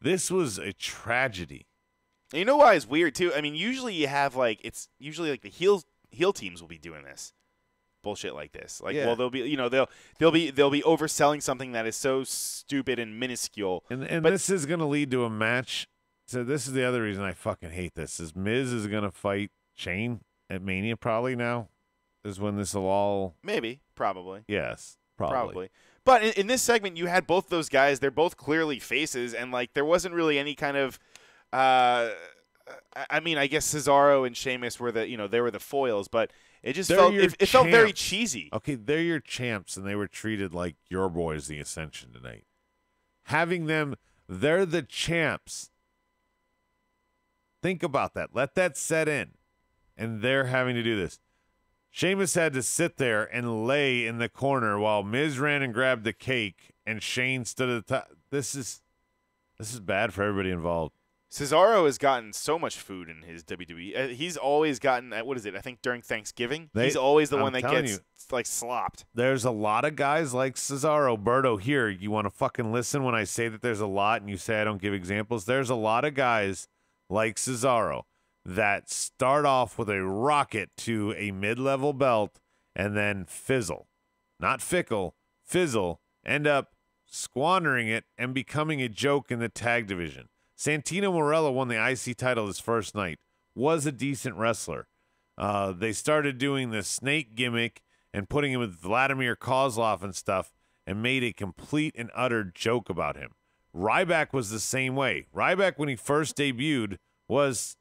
This was a tragedy. And you know why it's weird too? I mean, usually you have it's usually like the heel teams will be doing this bullshit like this. Like, well, they'll be they'll be overselling something that is so stupid and minuscule. And this is going to lead to a match. So this is the other reason I fucking hate this. Is Miz is going to fight Shane at Mania probably now. Is when this will all probably. Yes, probably. But in this segment, you had both those guys. They're both clearly faces, and there wasn't really any kind of. I mean, I guess Cesaro and Sheamus were they were the foils, but it just felt very cheesy. Okay, they're your champs, and they were treated like your boys, the Ascension tonight. Having them, they're the champs. Think about that. Let that set in, and they're having to do this. Sheamus had to sit there and lay in the corner while Miz ran and grabbed the cake, and Shane stood at the top. This is bad for everybody involved. Cesaro has gotten so much food in his WWE. He's always gotten what is it? I think during Thanksgiving, he's always the one that gets slopped. There's a lot of guys like Cesaro. Berto, here, you want to fucking listen when I say that there's a lot, and you say I don't give examples. There's a lot of guys like Cesaro that start off with a rocket to a mid-level belt and then fizzle. Not fickle, fizzle, end up squandering it and becoming a joke in the tag division. Santino Marella won the IC title his first night, was a decent wrestler. They started doing the snake gimmick and putting him with Vladimir Kozlov and stuff and made a complete and utter joke about him. Ryback was the same way. Ryback, when he first debuted, was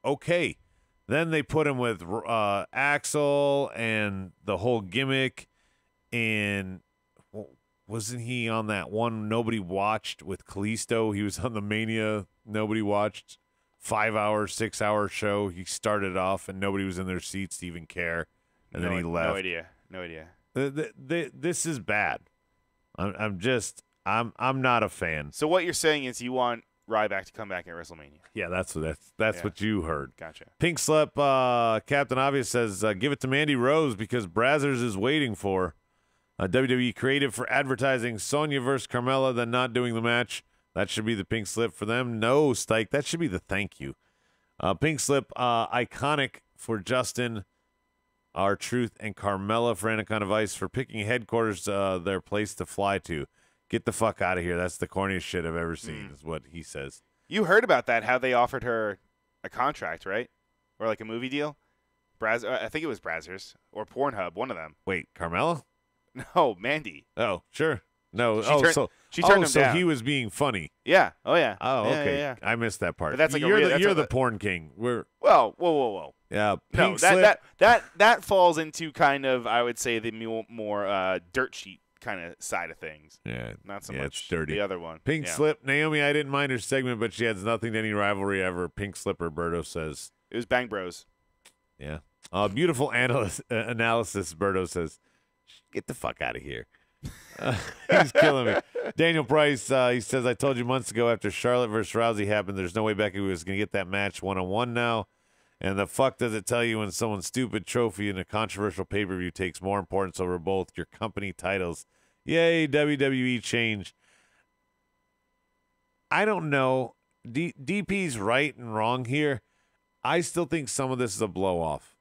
okay. Then they put him with Axel and the whole gimmick. And wasn't he on that one nobody watched with Kalisto? He was on the Mania nobody watched 5-hour, 6-hour show. He started off and nobody was in their seats to even care. And then he left. No idea. This is bad. I'm not a fan. So what you're saying is you want Ryback to come back at WrestleMania. Yeah, that's what you heard. Gotcha. Pink Slip, Captain Obvious says, give it to Mandy Rose because Brazzers is waiting for. WWE creative for advertising Sonya versus Carmella, then not doing the match. That should be the pink slip for them. No, Stike, that should be the thank you. Pink Slip, iconic for Justin, R-Truth, and Carmella for Anaconda Vice for picking headquarters their place to fly to. Get the fuck out of here. That's the corniest shit I've ever seen, is what he says. You heard about that, how they offered her a contract, right? Or like a movie deal? I think it was Brazzers or Pornhub, one of them. Wait, Carmella? No, Mandy. Oh, sure. No, she turned him so down. he was being funny. Yeah. Oh, yeah. Oh, okay. Yeah. I missed that part. But that's like you're the porn king. Whoa. Yeah. No, that falls into kind of, I would say, the more dirt sheet kind of side of things. Yeah. Not so much much dirty. the other one. Pink Slip, Naomi, I didn't mind her segment, but she adds nothing to any rivalry ever. Pink Slip, Berto says. It was Bang Bros. Yeah. Beautiful analysis, Berto says. Get the fuck out of here. He's killing me. Daniel Price, he says, I told you months ago after Charlotte versus Rousey happened, there's no way Becky was going to get that match one-on-one now. And the fuck does it tell you when someone's stupid trophy in a controversial pay-per-view takes more importance over both your company titles? Yay, WWE change. I don't know. DP's right and wrong here. I still think some of this is a blow-off.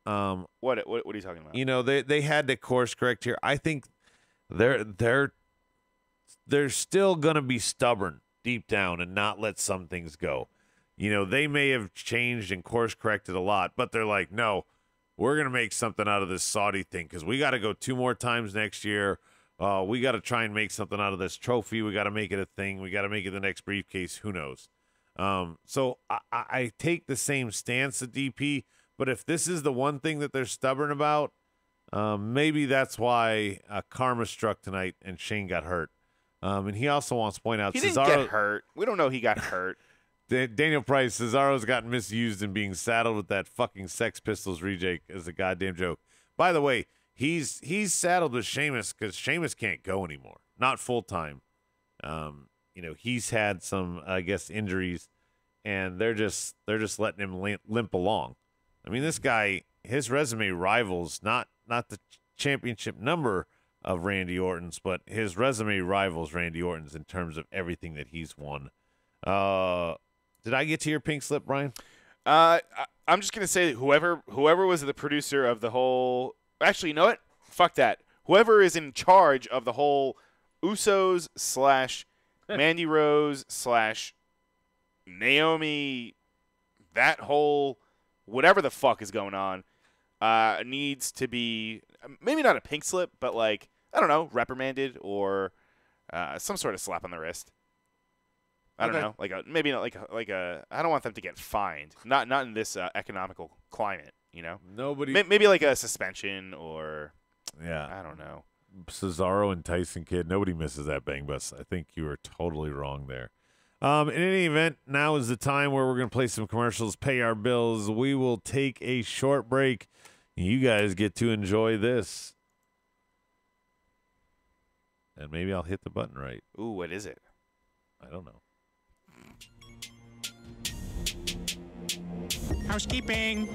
What are you talking about? You know, they had to course correct here. I think they're still gonna be stubborn deep down and not let some things go. You know, they may have changed and course corrected a lot, but they're like, no, we're gonna make something out of this Saudi thing because we got to go 2 more times next year. We got to try and make something out of this trophy. We got to make it a thing. We got to make it the next briefcase. Who knows? So I take the same stance at DP. But if this is the one thing that they're stubborn about, maybe that's why Karma struck tonight and Shane got hurt. And he also wants to point out he didn't get hurt. We don't know he got hurt. Daniel Price, Cesaro's gotten misused and being saddled with that fucking Sex Pistols reject as a goddamn joke. By the way, he's saddled with Sheamus because Sheamus can't go anymore. Not full time. He's had some, I guess, injuries, and they're just letting him limp along. I mean, this guy, his resume rivals not the championship number of Randy Orton's, but his resume rivals Randy Orton's in terms of everything that he's won. Did I get to your pink slip, Brian? I'm just gonna say that whoever was the producer of the whole. Actually, you know what? Fuck that. Whoever is in charge of the whole Usos / Mandy Rose / Naomi, that whole whatever the fuck is going on, needs to be maybe not a pink slip, but like I don't know, reprimanded or some sort of slap on the wrist. I don't know, maybe not like a. I don't want them to get fined. Not in this economical climate, Nobody. Maybe like a suspension or. Yeah. I don't know. Cesaro and Tyson Kidd. Nobody misses that bang bus. I think you are totally wrong there. In any event, now is the time where we're going to play some commercials, pay our bills. We will take a short break. You guys get to enjoy this. And maybe I'll hit the button right. Ooh, what is it? I don't know. Housekeeping.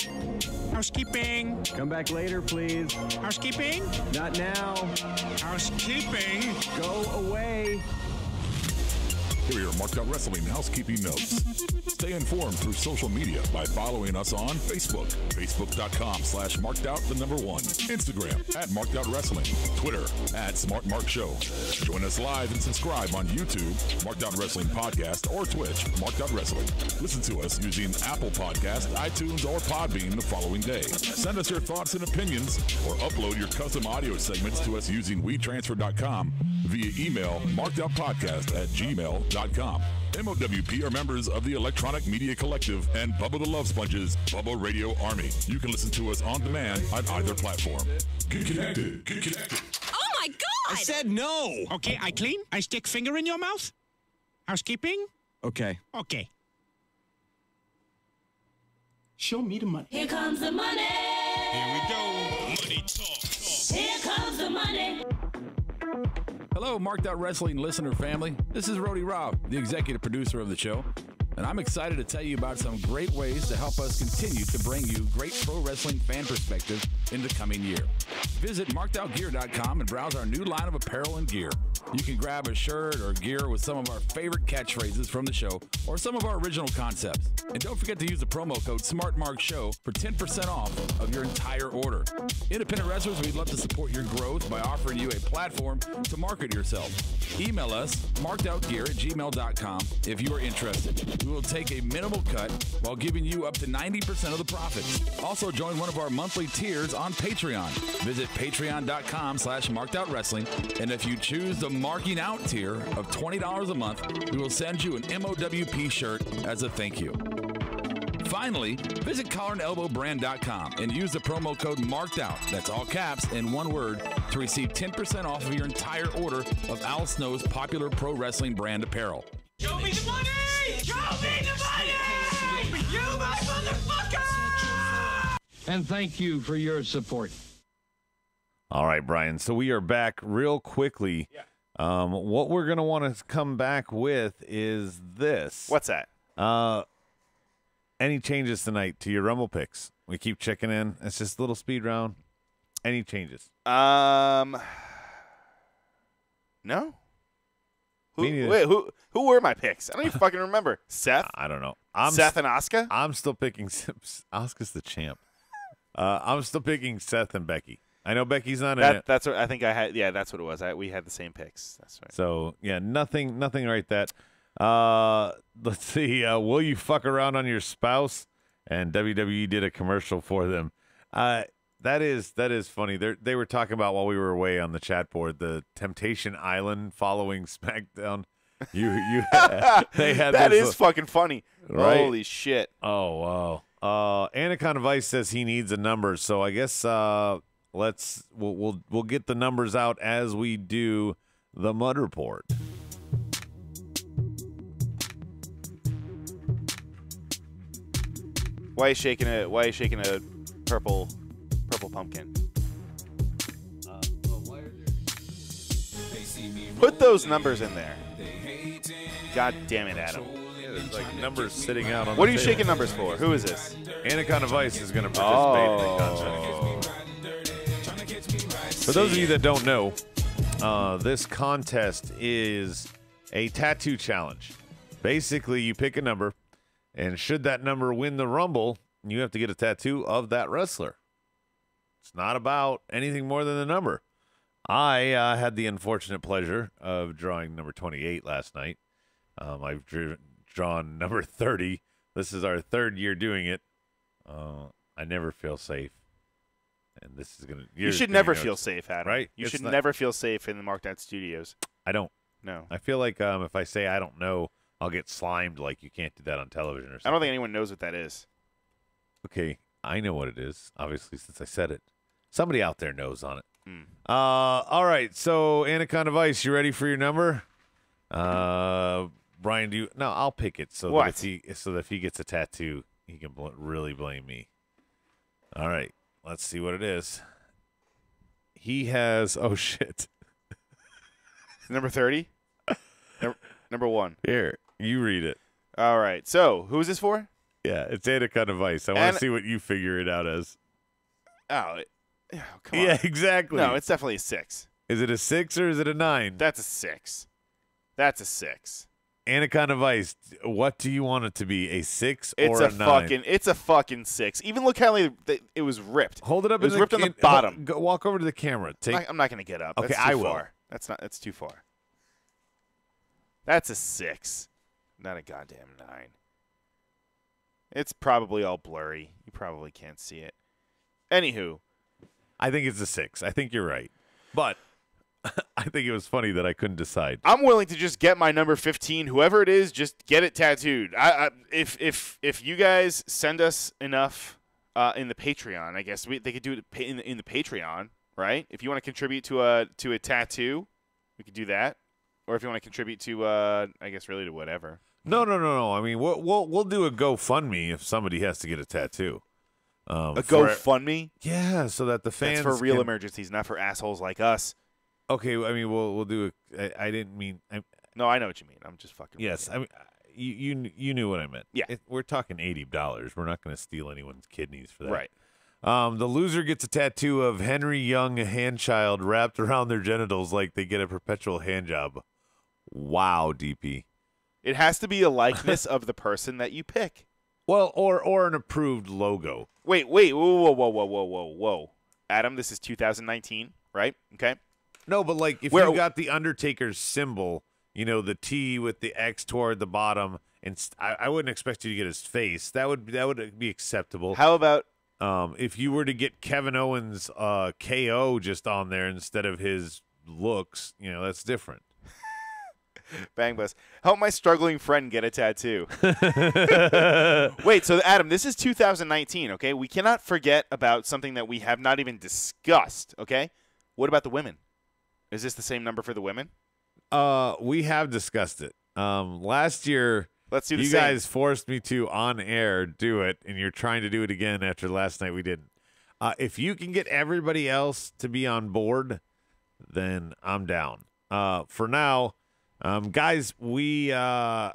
Housekeeping. Come back later, please. Housekeeping. Not now. Housekeeping. Go away. Here are your Marked Out Wrestling housekeeping notes. Stay informed through social media by following us on Facebook, facebook.com/markedoutthe1, Instagram @markedouttwrestling, Twitter @SmartMarkShow. Join us live and subscribe on YouTube, Marked Out Wrestling Podcast, or Twitch, Marked Out Wrestling. Listen to us using Apple Podcast, iTunes, or Podbean the following day. Send us your thoughts and opinions, or upload your custom audio segments to us using WeTransfer.com via email, markedoutpodcast@gmail.com. MOWP are members of the Electronic Media Collective and Bubba the Love Sponges, Bubba Radio Army. You can listen to us on demand on either platform. Get connected. Get connected. Oh my God! I said no. Okay, I clean. I stick finger in your mouth. Housekeeping. Okay. Okay. Show me the money. Here comes the money. Here we go. Money talk. Here comes the money. Hello, Marked Out Wrestling listener family. This is Rody Rob, the executive producer of the show, and I'm excited to tell you about some great ways to help us continue to bring you great pro wrestling fan perspective in the coming year. Visit markedoutgear.com and browse our new line of apparel and gear. You can grab a shirt or gear with some of our favorite catchphrases from the show or some of our original concepts. And don't forget to use the promo code SmartMarkShow for 10% off of your entire order. Independent wrestlers, we'd love to support your growth by offering you a platform to market yourself. Email us, markedoutgear@gmail.com, if you are interested. We will take a minimal cut while giving you up to 90% of the profits. Also, join one of our monthly tiers on Patreon. Visit patreon.com/markedouttwrestling, and if you choose the Marking Out tier of $20 a month, we will send you an MOWP shirt as a thank you. Finally, visit collarandelbowbrand.com and use the promo code MARKEDOUT, that's all caps and one word, to receive 10% off of your entire order of Al Snow's popular pro wrestling brand apparel. Show me the money! Show me the money! You my motherfucker! And thank you for your support. All right, Brian. So we are back real quickly. Yeah. What we're going to want to come back with is this. What's that? Any changes tonight to your Rumble picks? We keep checking in. It's just a little speed round. Any changes? No. Who were my picks? I don't even fucking remember. Seth? I don't know. Seth and Asuka? I'm still picking Asuka's the champ. I'm still picking Seth and Becky. I know Becky's not in it. That's what I think I had. Yeah, that's what it was. We had the same picks. That's right. So, yeah, nothing right that. Let's see. Will you fuck around on your spouse? And WWE did a commercial for them. That is funny. They were talking about while we were away on the chat board the Temptation Island following SmackDown. They had that this, is fucking funny. Right? Holy shit! Oh wow. Anaconda Vice says he needs a number, so I guess we'll get the numbers out as we do the Mud Report. Why are you shaking a purple pumpkin? They see Put those numbers in there. God damn it, Adam. Yeah, there's like numbers sitting out on What the are you table. shaking numbers for? Who is this? Anaconda Vice is going to participate in the contest. For those of you that don't know, this contest is a tattoo challenge. Basically, you pick a number, and should that number win the Rumble, you have to get a tattoo of that wrestler. It's not about anything more than the number. I had the unfortunate pleasure of drawing number 28 last night. I've drawn number 30. This is our third year doing it. I never feel safe. And this is going to... You should never feel safe, Adam. Right? You should never feel safe in the Marked Out Studios. I don't. No. I feel like if I say I don't know, I'll get slimed like you can't do that on television or something. I don't think anyone knows what that is. Okay, I know what it is, obviously, since I said it. Somebody out there knows on it. Mm. All right, so Anaconda Vice, you ready for your number? Brian, do you... No, I'll pick it so that if he gets a tattoo, he can really blame me. All right, let's see what it is. He has... Oh, shit. Number 30? Number 1. Here, you read it. All right, so who is this for? Yeah, it's Anaconda Vice. I want to see what you figure it out as. Oh, come on. Yeah, exactly. No, it's definitely a 6. Is it a 6 or is it a 9? That's a 6. That's a 6. Anaconda Vice, what do you want it to be? A 6 or a 9? It's a fucking 6. Even look how it was ripped. Hold it up. It was ripped on the bottom. Walk over to the camera. I'm not going to get up. Okay, that's I too will. Far. That's too far. That's a 6. Not a goddamn 9. It's probably all blurry. You probably can't see it. Anywho. I think it's a 6. I think you're right. But I think it was funny that I couldn't decide. I'm willing to just get my number 15. Whoever it is, just get it tattooed. If you guys send us enough in the Patreon, I guess they could do it in the Patreon, right? If you want to contribute to a tattoo, we could do that. Or if you want to contribute to, I guess, really to whatever. No. I mean, we'll do a GoFundMe if somebody has to get a tattddoo. A GoFundMe? Yeah, so that the fans. That's for real emergencies, not for assholes like us. Okay, I mean, we'll do it. I didn't mean. No, I know what you mean. I'm just fucking. Yes, I mean, you knew what I meant. Yeah, we're talking $80. We're not going to steal anyone's kidneys for that. Right. The loser gets a tattoo of Henry Young Handchild wrapped around their genitals like they get a perpetual hand job. Wow, DP. It has to be a likeness of the person that you pick. Well, or an approved logo. Wait, whoa. Adam, this is 2019, right? Okay. No, but like if you got the Undertaker's symbol, you know, the T with the X toward the bottom, and I wouldn't expect you to get his face. That would be acceptable. How about if you were to get Kevin Owens' KO just on there instead of his looks? You know, that's different. Bang Bus. Help my struggling friend get a tattoo. Wait, so Adam, this is 2019, okay? We cannot forget about something that we have not even discussed, okay? What about the women? Is this the same number for the women? We have discussed it. Last year, let's do the you same. guys forced me to on air do it, and you're trying to do it again after last night we didn't. If you can get everybody else to be on board, then I'm down. For now. Guys, we're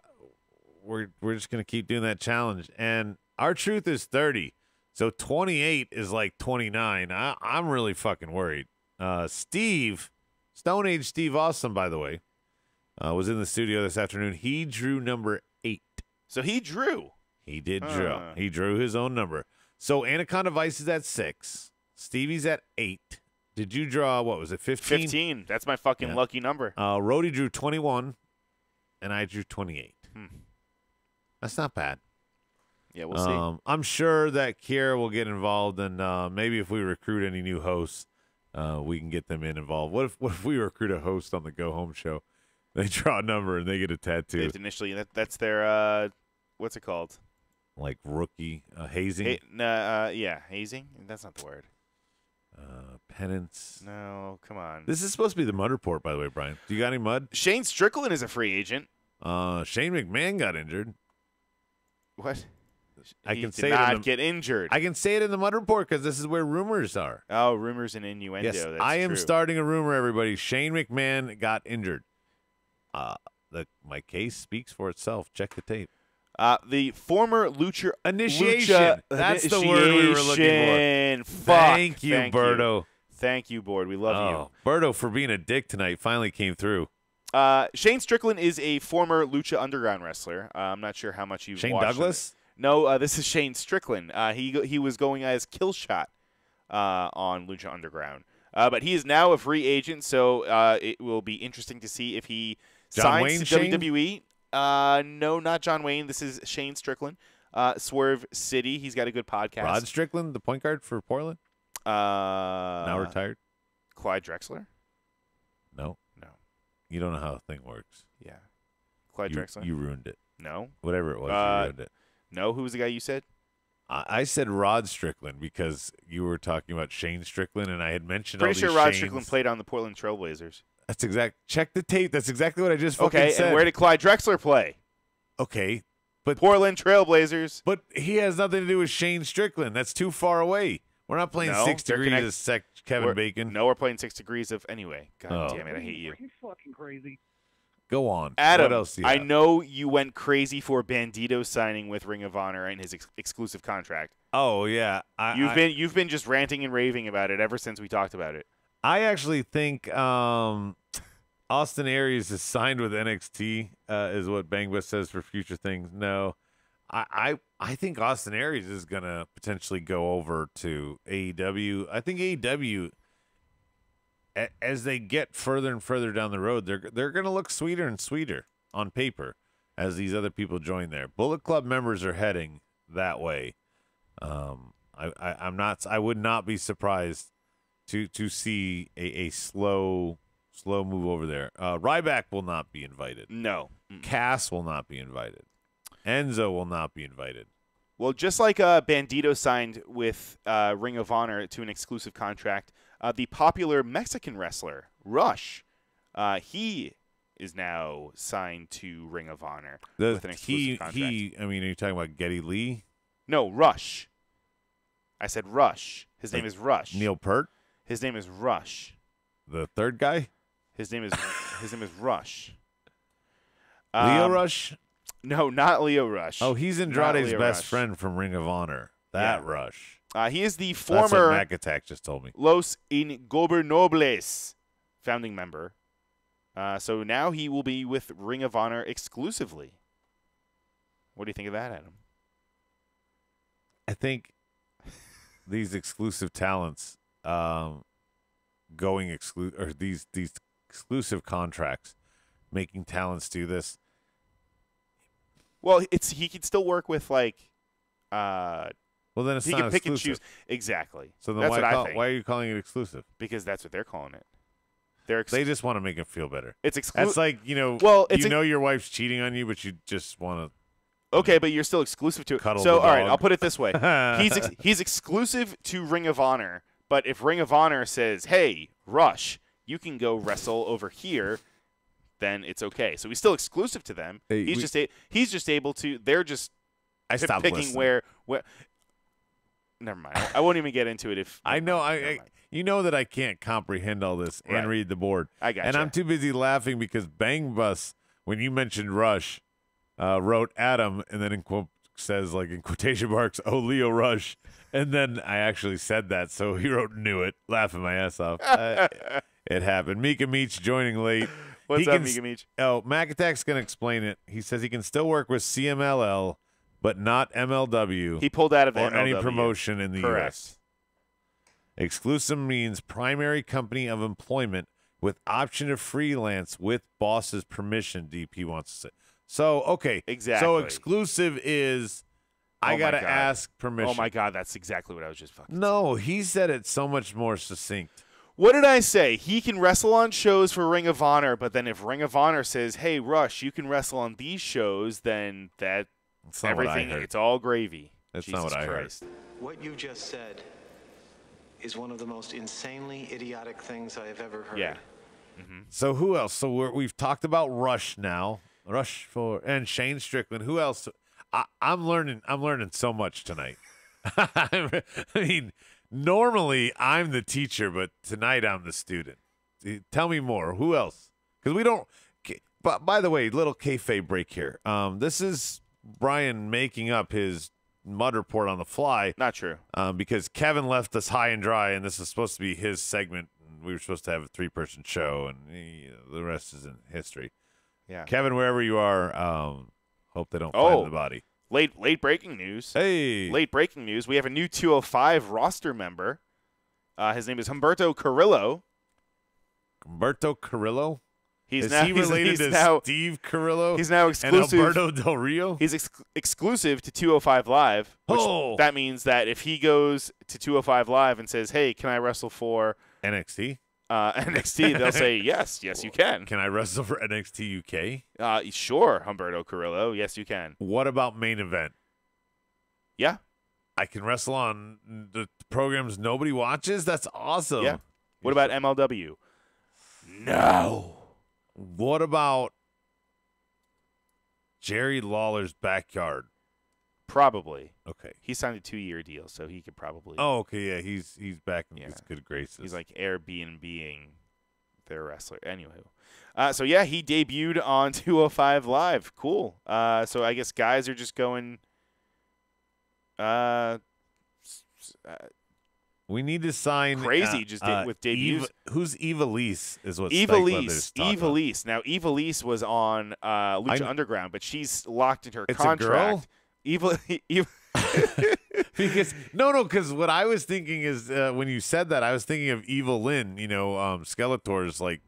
just gonna keep doing that challenge, and our truth is 30, so 28 is like 29. I'm really fucking worried. Steve, Stone Age Steve Awesome, by the way, was in the studio this afternoon. He drew number 8. So he drew. He did draw. He drew his own number. So Anaconda Vice is at 6. Stevie's at 8. Did you draw, what was it, 15? 15. That's my fucking lucky number. Rhodey drew 21, and I drew 28. That's not bad. Yeah, we'll see. I'm sure that Kiera will get involved, and maybe if we recruit any new hosts, we can get them involved. What if we recruit a host on the Go Home show? They draw a number, and they get a tattoo. That's their, what's it called? Like rookie hazing? Yeah, hazing? That's not the word. Penance. No, come on. This is supposed to be the mud report, by the way, Brian. Do you got any mud? Shane Strickland is a free agent. Shane McMahon got injured. What? I He can did say not it in the, get injured. I can say it in the Mud Report because this is where rumors are. Oh, rumors and innuendo. Yes, That's I am true. starting a rumor, everybody. Shane McMahon got injured. My case speaks for itself. Check the tape. The former Lucha Initiation. That's the word we were looking for. Fuck. Thank you, Berto. Thank you, Board. We love you. Berto, for being a dick tonight, finally came through. Shane Strickland is a former Lucha Underground wrestler. I'm not sure how much you've Shane watched Douglas? him. No, this is Shane Strickland. He was going as Killshot on Lucha Underground. But he is now a free agent, so it will be interesting to see if he signs to WWE. No, not John Wayne. This is Shane Strickland. Swerve City. He's got a good podcast. Rod Strickland, the point guard for Portland? Now retired? Clyde Drexler? No. No. You don't know how the thing works. Yeah. Clyde Drexler? You ruined it. No. Whatever it was, you ruined it. No, who was the guy you said? I said Rod Strickland because you were talking about Shane Strickland, and I had mentioned Pretty all these sure Rod Shanes. Strickland played on the Portland Trailblazers. That's exact. Check the tape. That's exactly what I just fucking said. Okay, and where did Clyde Drexler play? Okay, but Portland Trailblazers. But he has nothing to do with Shane Strickland. That's too far away. We're not playing 6 degrees of Kevin Bacon. No, we're playing 6 degrees of anyway. God Oh. damn it, I hate you. Are you fucking crazy? Go on. Adam, what else do you I have? know you went crazy for Bandito signing with Ring of Honor and his exclusive contract. Oh yeah, You've been just ranting and raving about it ever since we talked about it. I actually think Austin Aries is signed with NXT, is what Bangba says for future things. No, I think Austin Aries is gonna potentially go over to AEW. I think AEW, as they get further and further down the road, they're gonna look sweeter and sweeter on paper as these other people join there. Bullet Club members are heading that way. I would not be surprised to see a slow move over there. Ryback will not be invited. No. Cass will not be invited. Enzo will not be invited. Well, just like Bandito signed with Ring of Honor to an exclusive contract, the popular Mexican wrestler Rush, he is now signed to Ring of Honor with an exclusive contract. I mean, are you talking about Geddy Lee? No, Rush. I said Rush. His name is Rush. Neil Peart? His name is Rush. The third guy? His name is Rush. Leo Rush? No, not Leo Rush. Oh, he's Andrade's Leo best Rush. friend from Ring of Honor. That Rush. He is the That's what former Mac Attack just told me. Los Ingobernables founding member. So now he will be with Ring of Honor exclusively. What do you think of that, Adam? I think these exclusive talents going exclusive, or these exclusive contracts making talents do this. Well, he could still work with like. Well, then it's he not can pick and exclusive. choose exactly. So then that's why what I think. why are you calling it exclusive? Because that's what they're calling it. They just want to make it feel better. It's exclusive. That's like Well, you know your wife's cheating on you, but you just want to. Okay, but you're still exclusive to it. Cuddle So, the all right, dog. I'll put it this way: he's exclusive to Ring of Honor. But if Ring of Honor says, "Hey, Rush, you can go wrestle over here," then it's okay. So he's still exclusive to them. Hey, He's just able to. They're just stopped picking listening. where. Never mind. I won't even get into it. If I know you know that I can't comprehend all this and Right. read the board. I got and I'm too busy laughing because Bang Bus, when you mentioned Rush, wrote Adam and then says like in quotation marks, "Oh, Leo Rush," and then I actually said that, so he wrote "knew it," laughing my ass off. It happened. Mika Meach joining late. What's up, Mika Meach? Oh, Mac Attack's gonna explain it. He says he can still work with CMLL, but not MLW. He pulled out of or any MLW. promotion in the Correct. U.S. Exclusive means primary company of employment with option to freelance with boss's permission, DP wants to say. So, okay. Exactly. So exclusive is I Oh got my to God. ask permission. Oh, my God. That's exactly what I was just fucking No, he said it so much more succinct. What did I say? He can wrestle on shows for Ring of Honor, but then if Ring of Honor says, "Hey, Rush, you can wrestle on these shows," then That's not what I everything, heard. it's all gravy. That's Jesus not what I Christ. heard. What you just said is one of the most insanely idiotic things I have ever heard. Yeah. So who else? So we've talked about Rush now. And Shane Strickland. Who else? I'm learning so much tonight. I mean, normally I'm the teacher, but tonight I'm the student. Tell me more. Who else? Because we don't. But by the way, little kayfabe break here. This is Brian making up his mud report on the fly. Not true. Because Kevin left us high and dry, and this is supposed to be his segment. We were supposed to have a 3-person show, and the rest is in history. Yeah. Kevin, wherever you are, hope they don't find the body. Late breaking news. Hey. Late breaking news. We have a new 205 roster member. His name is Humberto Carrillo. Humberto Carrillo? Is he related to Steve Carrillo? He's now exclusive. And Alberto Del Rio? He's exclusive to 205 Live. Which that means that if he goes to 205 Live and says, hey, can I wrestle for NXT? NXT, they'll say, yes, you can. Can I wrestle for NXT UK? Sure, Humberto Carrillo. Yes, you can. What about main event? Yeah. I can wrestle on the programs nobody watches? That's awesome. Yeah. What about MLW? No. What about Jerry Lawler's backyard? Probably. Okay. He signed a 2-year deal, so he could probably. Oh, okay. Yeah, he's back in his good graces. He's like Airbnb-ing their wrestler. Anyway. So, yeah, he debuted on 205 Live. Cool. So I guess guys are just going we need to sign crazy with debuts. Who's Eva Lise is what Eva Lise. Now, Eva Lise was on Lucha Underground, but she's locked in her contract. A girl? Eva because what I was thinking is when you said that, I was thinking of Evil Lynn, Skeletor's like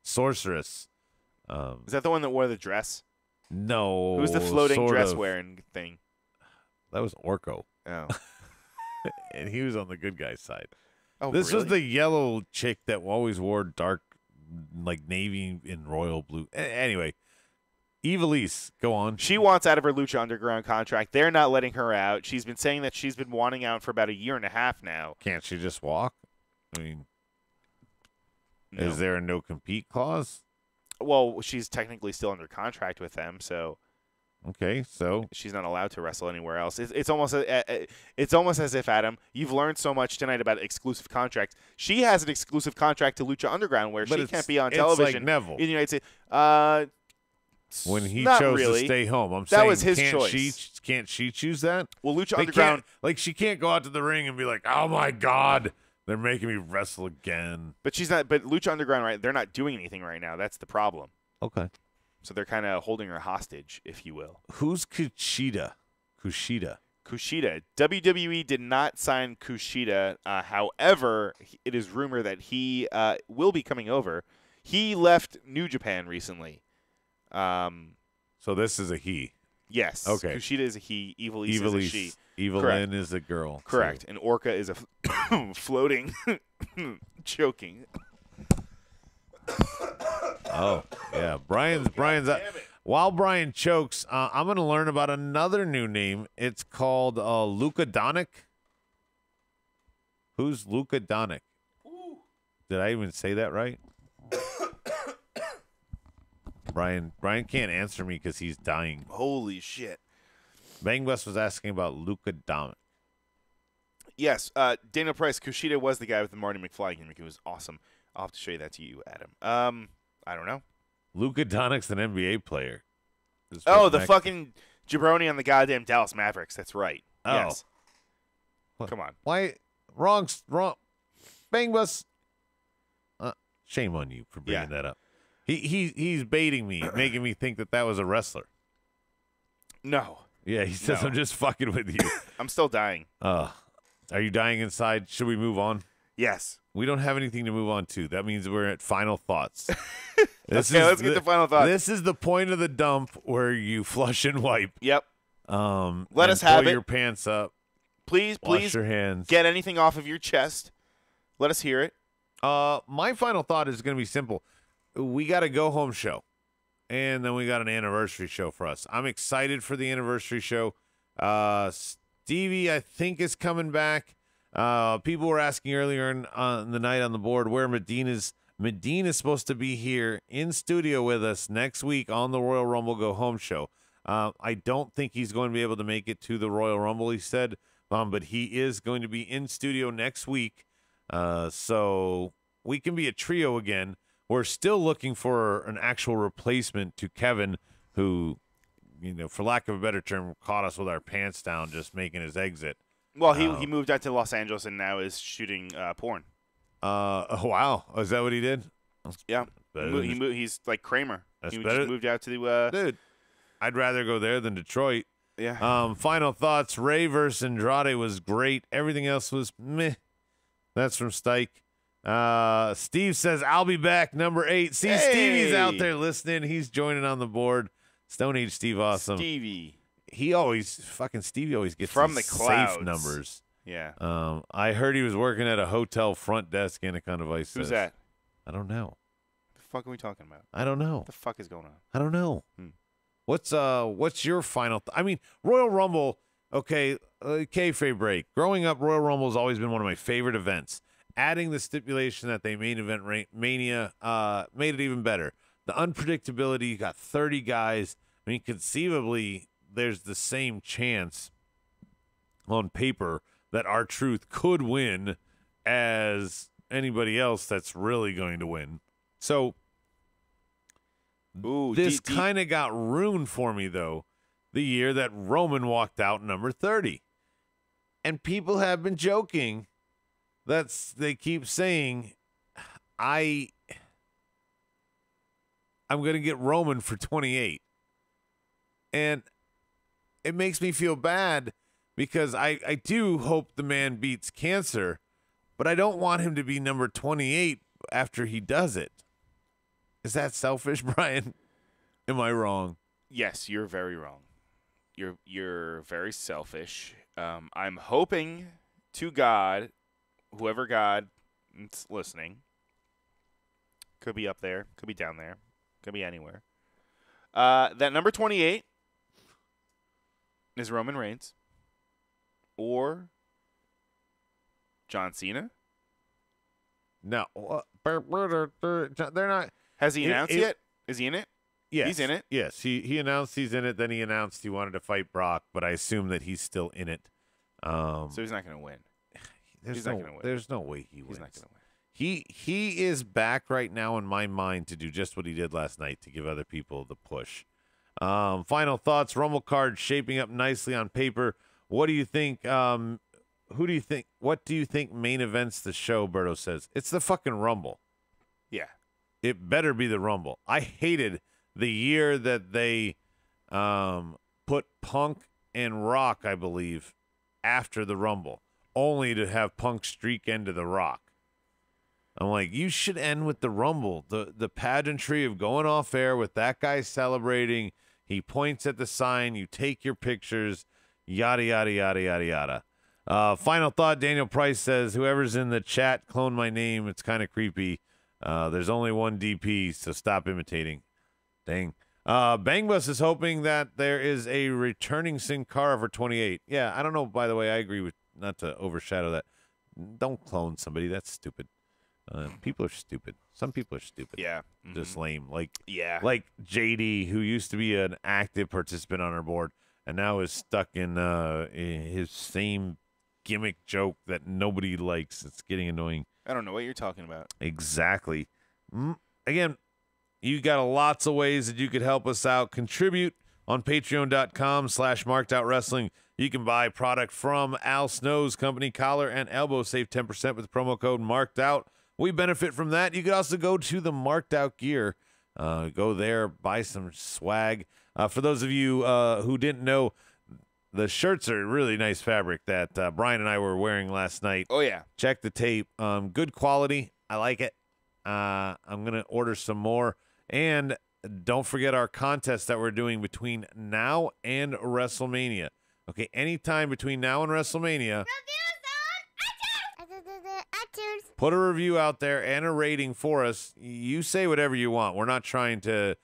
sorceress. Is that the one that wore the dress? No. Who's the floating dress wearing thing? That was Orko. Oh. And he was on the good guy's side. Oh, this really? was the yellow chick that always wore dark, like navy and royal blue. Anyway, Eva Lise, go on. She wants out of her Lucha Underground contract. They're not letting her out. She's been saying that she's been wanting out for about a year and a half now. Can't she just walk? I mean, no. Is there a no-compete clause? Well, she's technically still under contract with them, so. Okay, so she's not allowed to wrestle anywhere else. It's almost as if, Adam, you've learned so much tonight about exclusive contracts. She has an exclusive contract to Lucha Underground where she can't be on television like Neville. in the United States. When he not chose really. to stay home, I'm that saying was his choice. Can't she choose that? Well, Lucha Underground, she can't go out to the ring and be like, "Oh my God, they're making me wrestle again." But she's not. But Lucha Underground, right? They're not doing anything right now. That's the problem. Okay. So they're kind of holding her hostage, if you will. Who's Kushida? Kushida. WWE did not sign Kushida. However, it is rumored that he will be coming over. He left New Japan recently. So this is a he. Yes. Okay. Kushida is a he. Evil Lise is a she. Evil Lynn is a girl. Correct. So. And Orca is a floating, choking. Oh, yeah. Brian's while Brian chokes, I'm going to learn about another new name. It's called Luka Doncic. Who's Luka Doncic? Did I even say that right? Brian can't answer me because he's dying. Holy shit. Bang Bus was asking about Luka Doncic. Yes. Daniel Price, Kushida was the guy with the Marty McFly gimmick. It was awesome. I'll have to show you that to you, Adam. I don't know. Luka Doncic's an NBA player. The fucking jabroni on the goddamn Dallas Mavericks. That's right. Oh. Yes. What? Come on. Why? Wrong. Bang Bus. Shame on you for bringing that up. He's baiting me, making me think that was a wrestler. No. Yeah, he says, I'm just fucking with you. I'm still dying. Are you dying inside? Should we move on? Yes. We don't have anything to move on to. That means we're at final thoughts. Let's get to final thoughts. This is the point of the dump where you flush and wipe. Yep. Let us have pull it. your pants up. Please wash your hands. Get anything off of your chest. Let us hear it. My final thought is going to be simple. We got a go-home show, and then we got an anniversary show for us. I'm excited for the anniversary show. Stevie, I think, is coming back. People were asking earlier in the night on the board where Medina's supposed to be here in studio with us next week on the Royal Rumble Go Home show. I don't think he's going to be able to make it to the Royal Rumble, he said, but he is going to be in studio next week. So we can be a trio again. We're still looking for an actual replacement to Kevin, who, for lack of a better term, caught us with our pants down just making his exit. Well, he moved out to Los Angeles and now is shooting porn. Oh, wow. Oh, is that what he did? Yeah. He's like Kramer. That's he better. just moved out to the Dude, I'd rather go there than Detroit. Yeah. Final thoughts. Ray versus Andrade was great. Everything else was meh. That's from Stike. Steve says, I'll be back, number 8. See, Stevie's out there listening. He's joining on the board. Stone Age Steve, awesome. Stevie always gets from the safe clouds. numbers. Yeah. I heard he was working at a hotel front desk in Anaconda Vice. Who's that? I don't know. The fuck are we talking about? I don't know. What the fuck is going on? I don't know. What's your final? Royal Rumble. Okay, kayfabe break. Growing up, Royal Rumble has always been one of my favorite events. Adding the stipulation that they main event Mania made it even better. The unpredictability. You got 30 guys. Conceivably, there's the same chance on paper that R-Truth could win as anybody else that's really going to win. So this kind of got ruined for me, though, the year that Roman walked out number 30. And people have been joking. They keep saying, I'm going to get Roman for 28. And it makes me feel bad because I do hope the man beats cancer, but I don't want him to be number 28 after he does it. Is that selfish, Brian? Am I wrong? Yes, you're very wrong. You're very selfish. I'm hoping to God, whoever God is listening, could be up there, could be down there, could be anywhere. That number 28 is Roman Reigns or John Cena. No, they're not. Has he announced yet? Is he in it? Yes, he's in it. Yes, he announced he's in it. Then he announced he wanted to fight Brock, but I assume that he's still in it. So he's not going to win. There's no way he wins. He's not going to win. He is back right now in my mind to do just what he did last night, to give other people the push. Final thoughts. Rumble card shaping up nicely on paper. What do you think? Who do you think? What do you think main events the show? Berto says it's the fucking Rumble. Yeah, it better be the Rumble. I hated the year that they put Punk and Rock, I believe, after the Rumble, only to have Punk streak into the Rock. I'm like, you should end with the Rumble, the pageantry of going off air with that guy celebrating. He points at the sign, you take your pictures, yada, yada, yada, yada, yada. Final thought, Daniel Price says, whoever's in the chat, clone my name. It's kind of creepy. There's only one DP, so stop imitating. Dang. Bang Bus is hoping that there is a returning Sin Cara for 28. Yeah, I don't know, by the way, I agree with, not to overshadow that. Don't clone somebody. That's stupid. People are stupid. Some people are stupid. Yeah. Just lame. Like JD, who used to be an active participant on our board and now is stuck in his same gimmick joke that nobody likes. It's getting annoying. I don't know what you're talking about. Exactly. Again, you got lots of ways that you could help us out. Contribute on patreon.com/markedouwrestling. You can buy product from Al Snow's company, Collar and Elbow. Save 10% with the promo code Marked Out. We benefit from that. You could also go to the Marked Out gear. Go there, buy some swag. For those of you who didn't know, the shirts are really nice fabric that Brian and I were wearing last night. Oh, yeah. Check the tape. Good quality. I like it. I'm going to order some more. And don't forget our contest that we're doing between now and WrestleMania. Okay, anytime between now and WrestleMania. Put a review out there and a rating for us. You say whatever you want. We're not trying to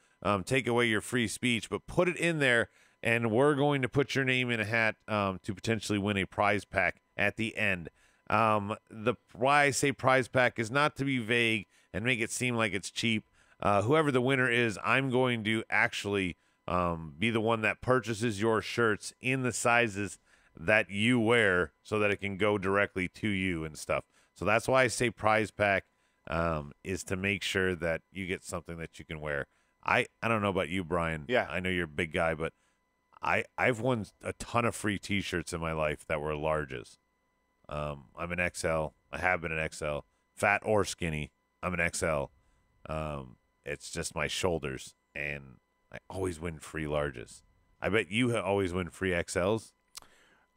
take away your free speech, but put it in there, and we're going to put your name in a hat to potentially win a prize pack at the end. Why I say prize pack is not to be vague and make it seem like it's cheap. Whoever the winner is, I'm going to actually Be the one that purchases your shirts in the sizes that you wear so that it can go directly to you and stuff. So that's why I say prize pack is to make sure that you get something that you can wear. I don't know about you, Brian. Yeah. I know you're a big guy, but I've won a ton of free T-shirts in my life that were larges. I'm an XL. I have been an XL. Fat or skinny, I'm an XL. It's just my shoulders, and I always win free larges. I bet you always win free XLs.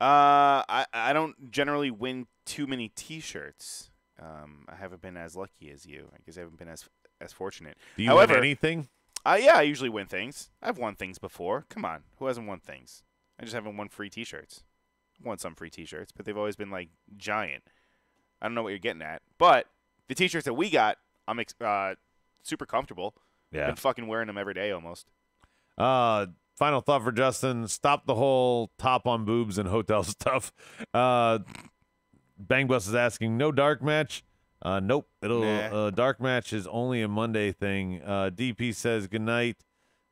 I don't generally win too many T-shirts. I haven't been as lucky as you. I guess I haven't been as fortunate. Do you win anything? Yeah, I usually win things. I've won things before. Come on, who hasn't won things? I just haven't won free T-shirts. I've won some free T-shirts, but they've always been like giant. I don't know what you're getting at, but the T-shirts that we got, I'm super comfortable. Yeah, been fucking wearing them every day almost. Final thought for Justin: stop the whole top on boobs and hotel stuff. Bang Bus is asking, no dark match. Nope. Dark match is only a Monday thing. DP says good night.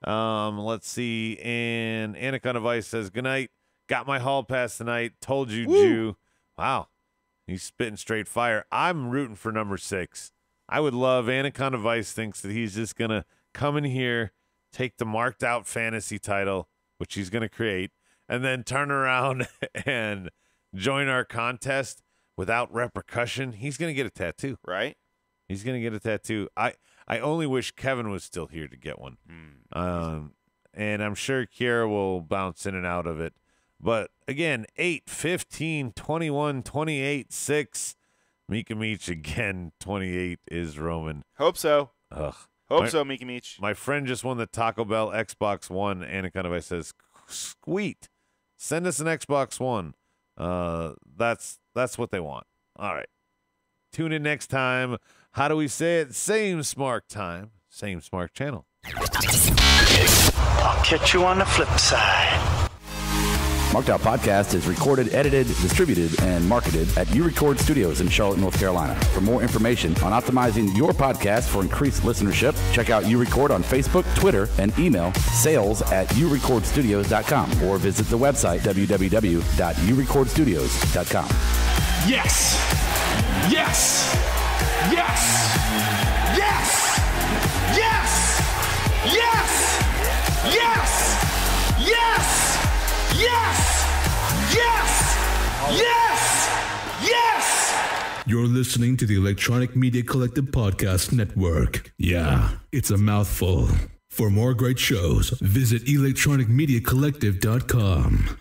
Let's see, and Anaconda Vice says good night. Got my hall pass tonight. Told you, Jew. Wow. He's spitting straight fire. I'm rooting for number 6. I would love Anaconda Vice thinks that he's just going to come in here, take the marked out fantasy title, which he's going to create, and then turn around and join our contest without repercussion. He's going to get a tattoo. Right? He's going to get a tattoo. I only wish Kevin was still here to get one. And I'm sure Kiera will bounce in and out of it. But again, 8, 15, 21, 28, 6. Mika Meach again, 28 is Roman. Hope so. Ugh. Hope so, Mika Meach. My friend just won the Taco Bell Xbox One. Anaconda says, sweet. Send us an Xbox One. That's what they want. All right. Tune in next time. How do we say it? Same Smart time. Same Smart channel. I'll catch you on the flip side. Marked Out Podcast is recorded, edited, distributed, and marketed at U-Record Studios in Charlotte, North Carolina. For more information on optimizing your podcast for increased listenership, check out U-Record on Facebook, Twitter, and email sales@urecordstudios.com or visit the website www.urecordstudios.com. Yes! Yes! Yes! Yes! Yes! Yes! Yes! Yes! Yes! Yes! Yes! Yes! You're listening to the Electronic Media Collective Podcast Network. Yeah, it's a mouthful. For more great shows, visit electronicmediacollective.com.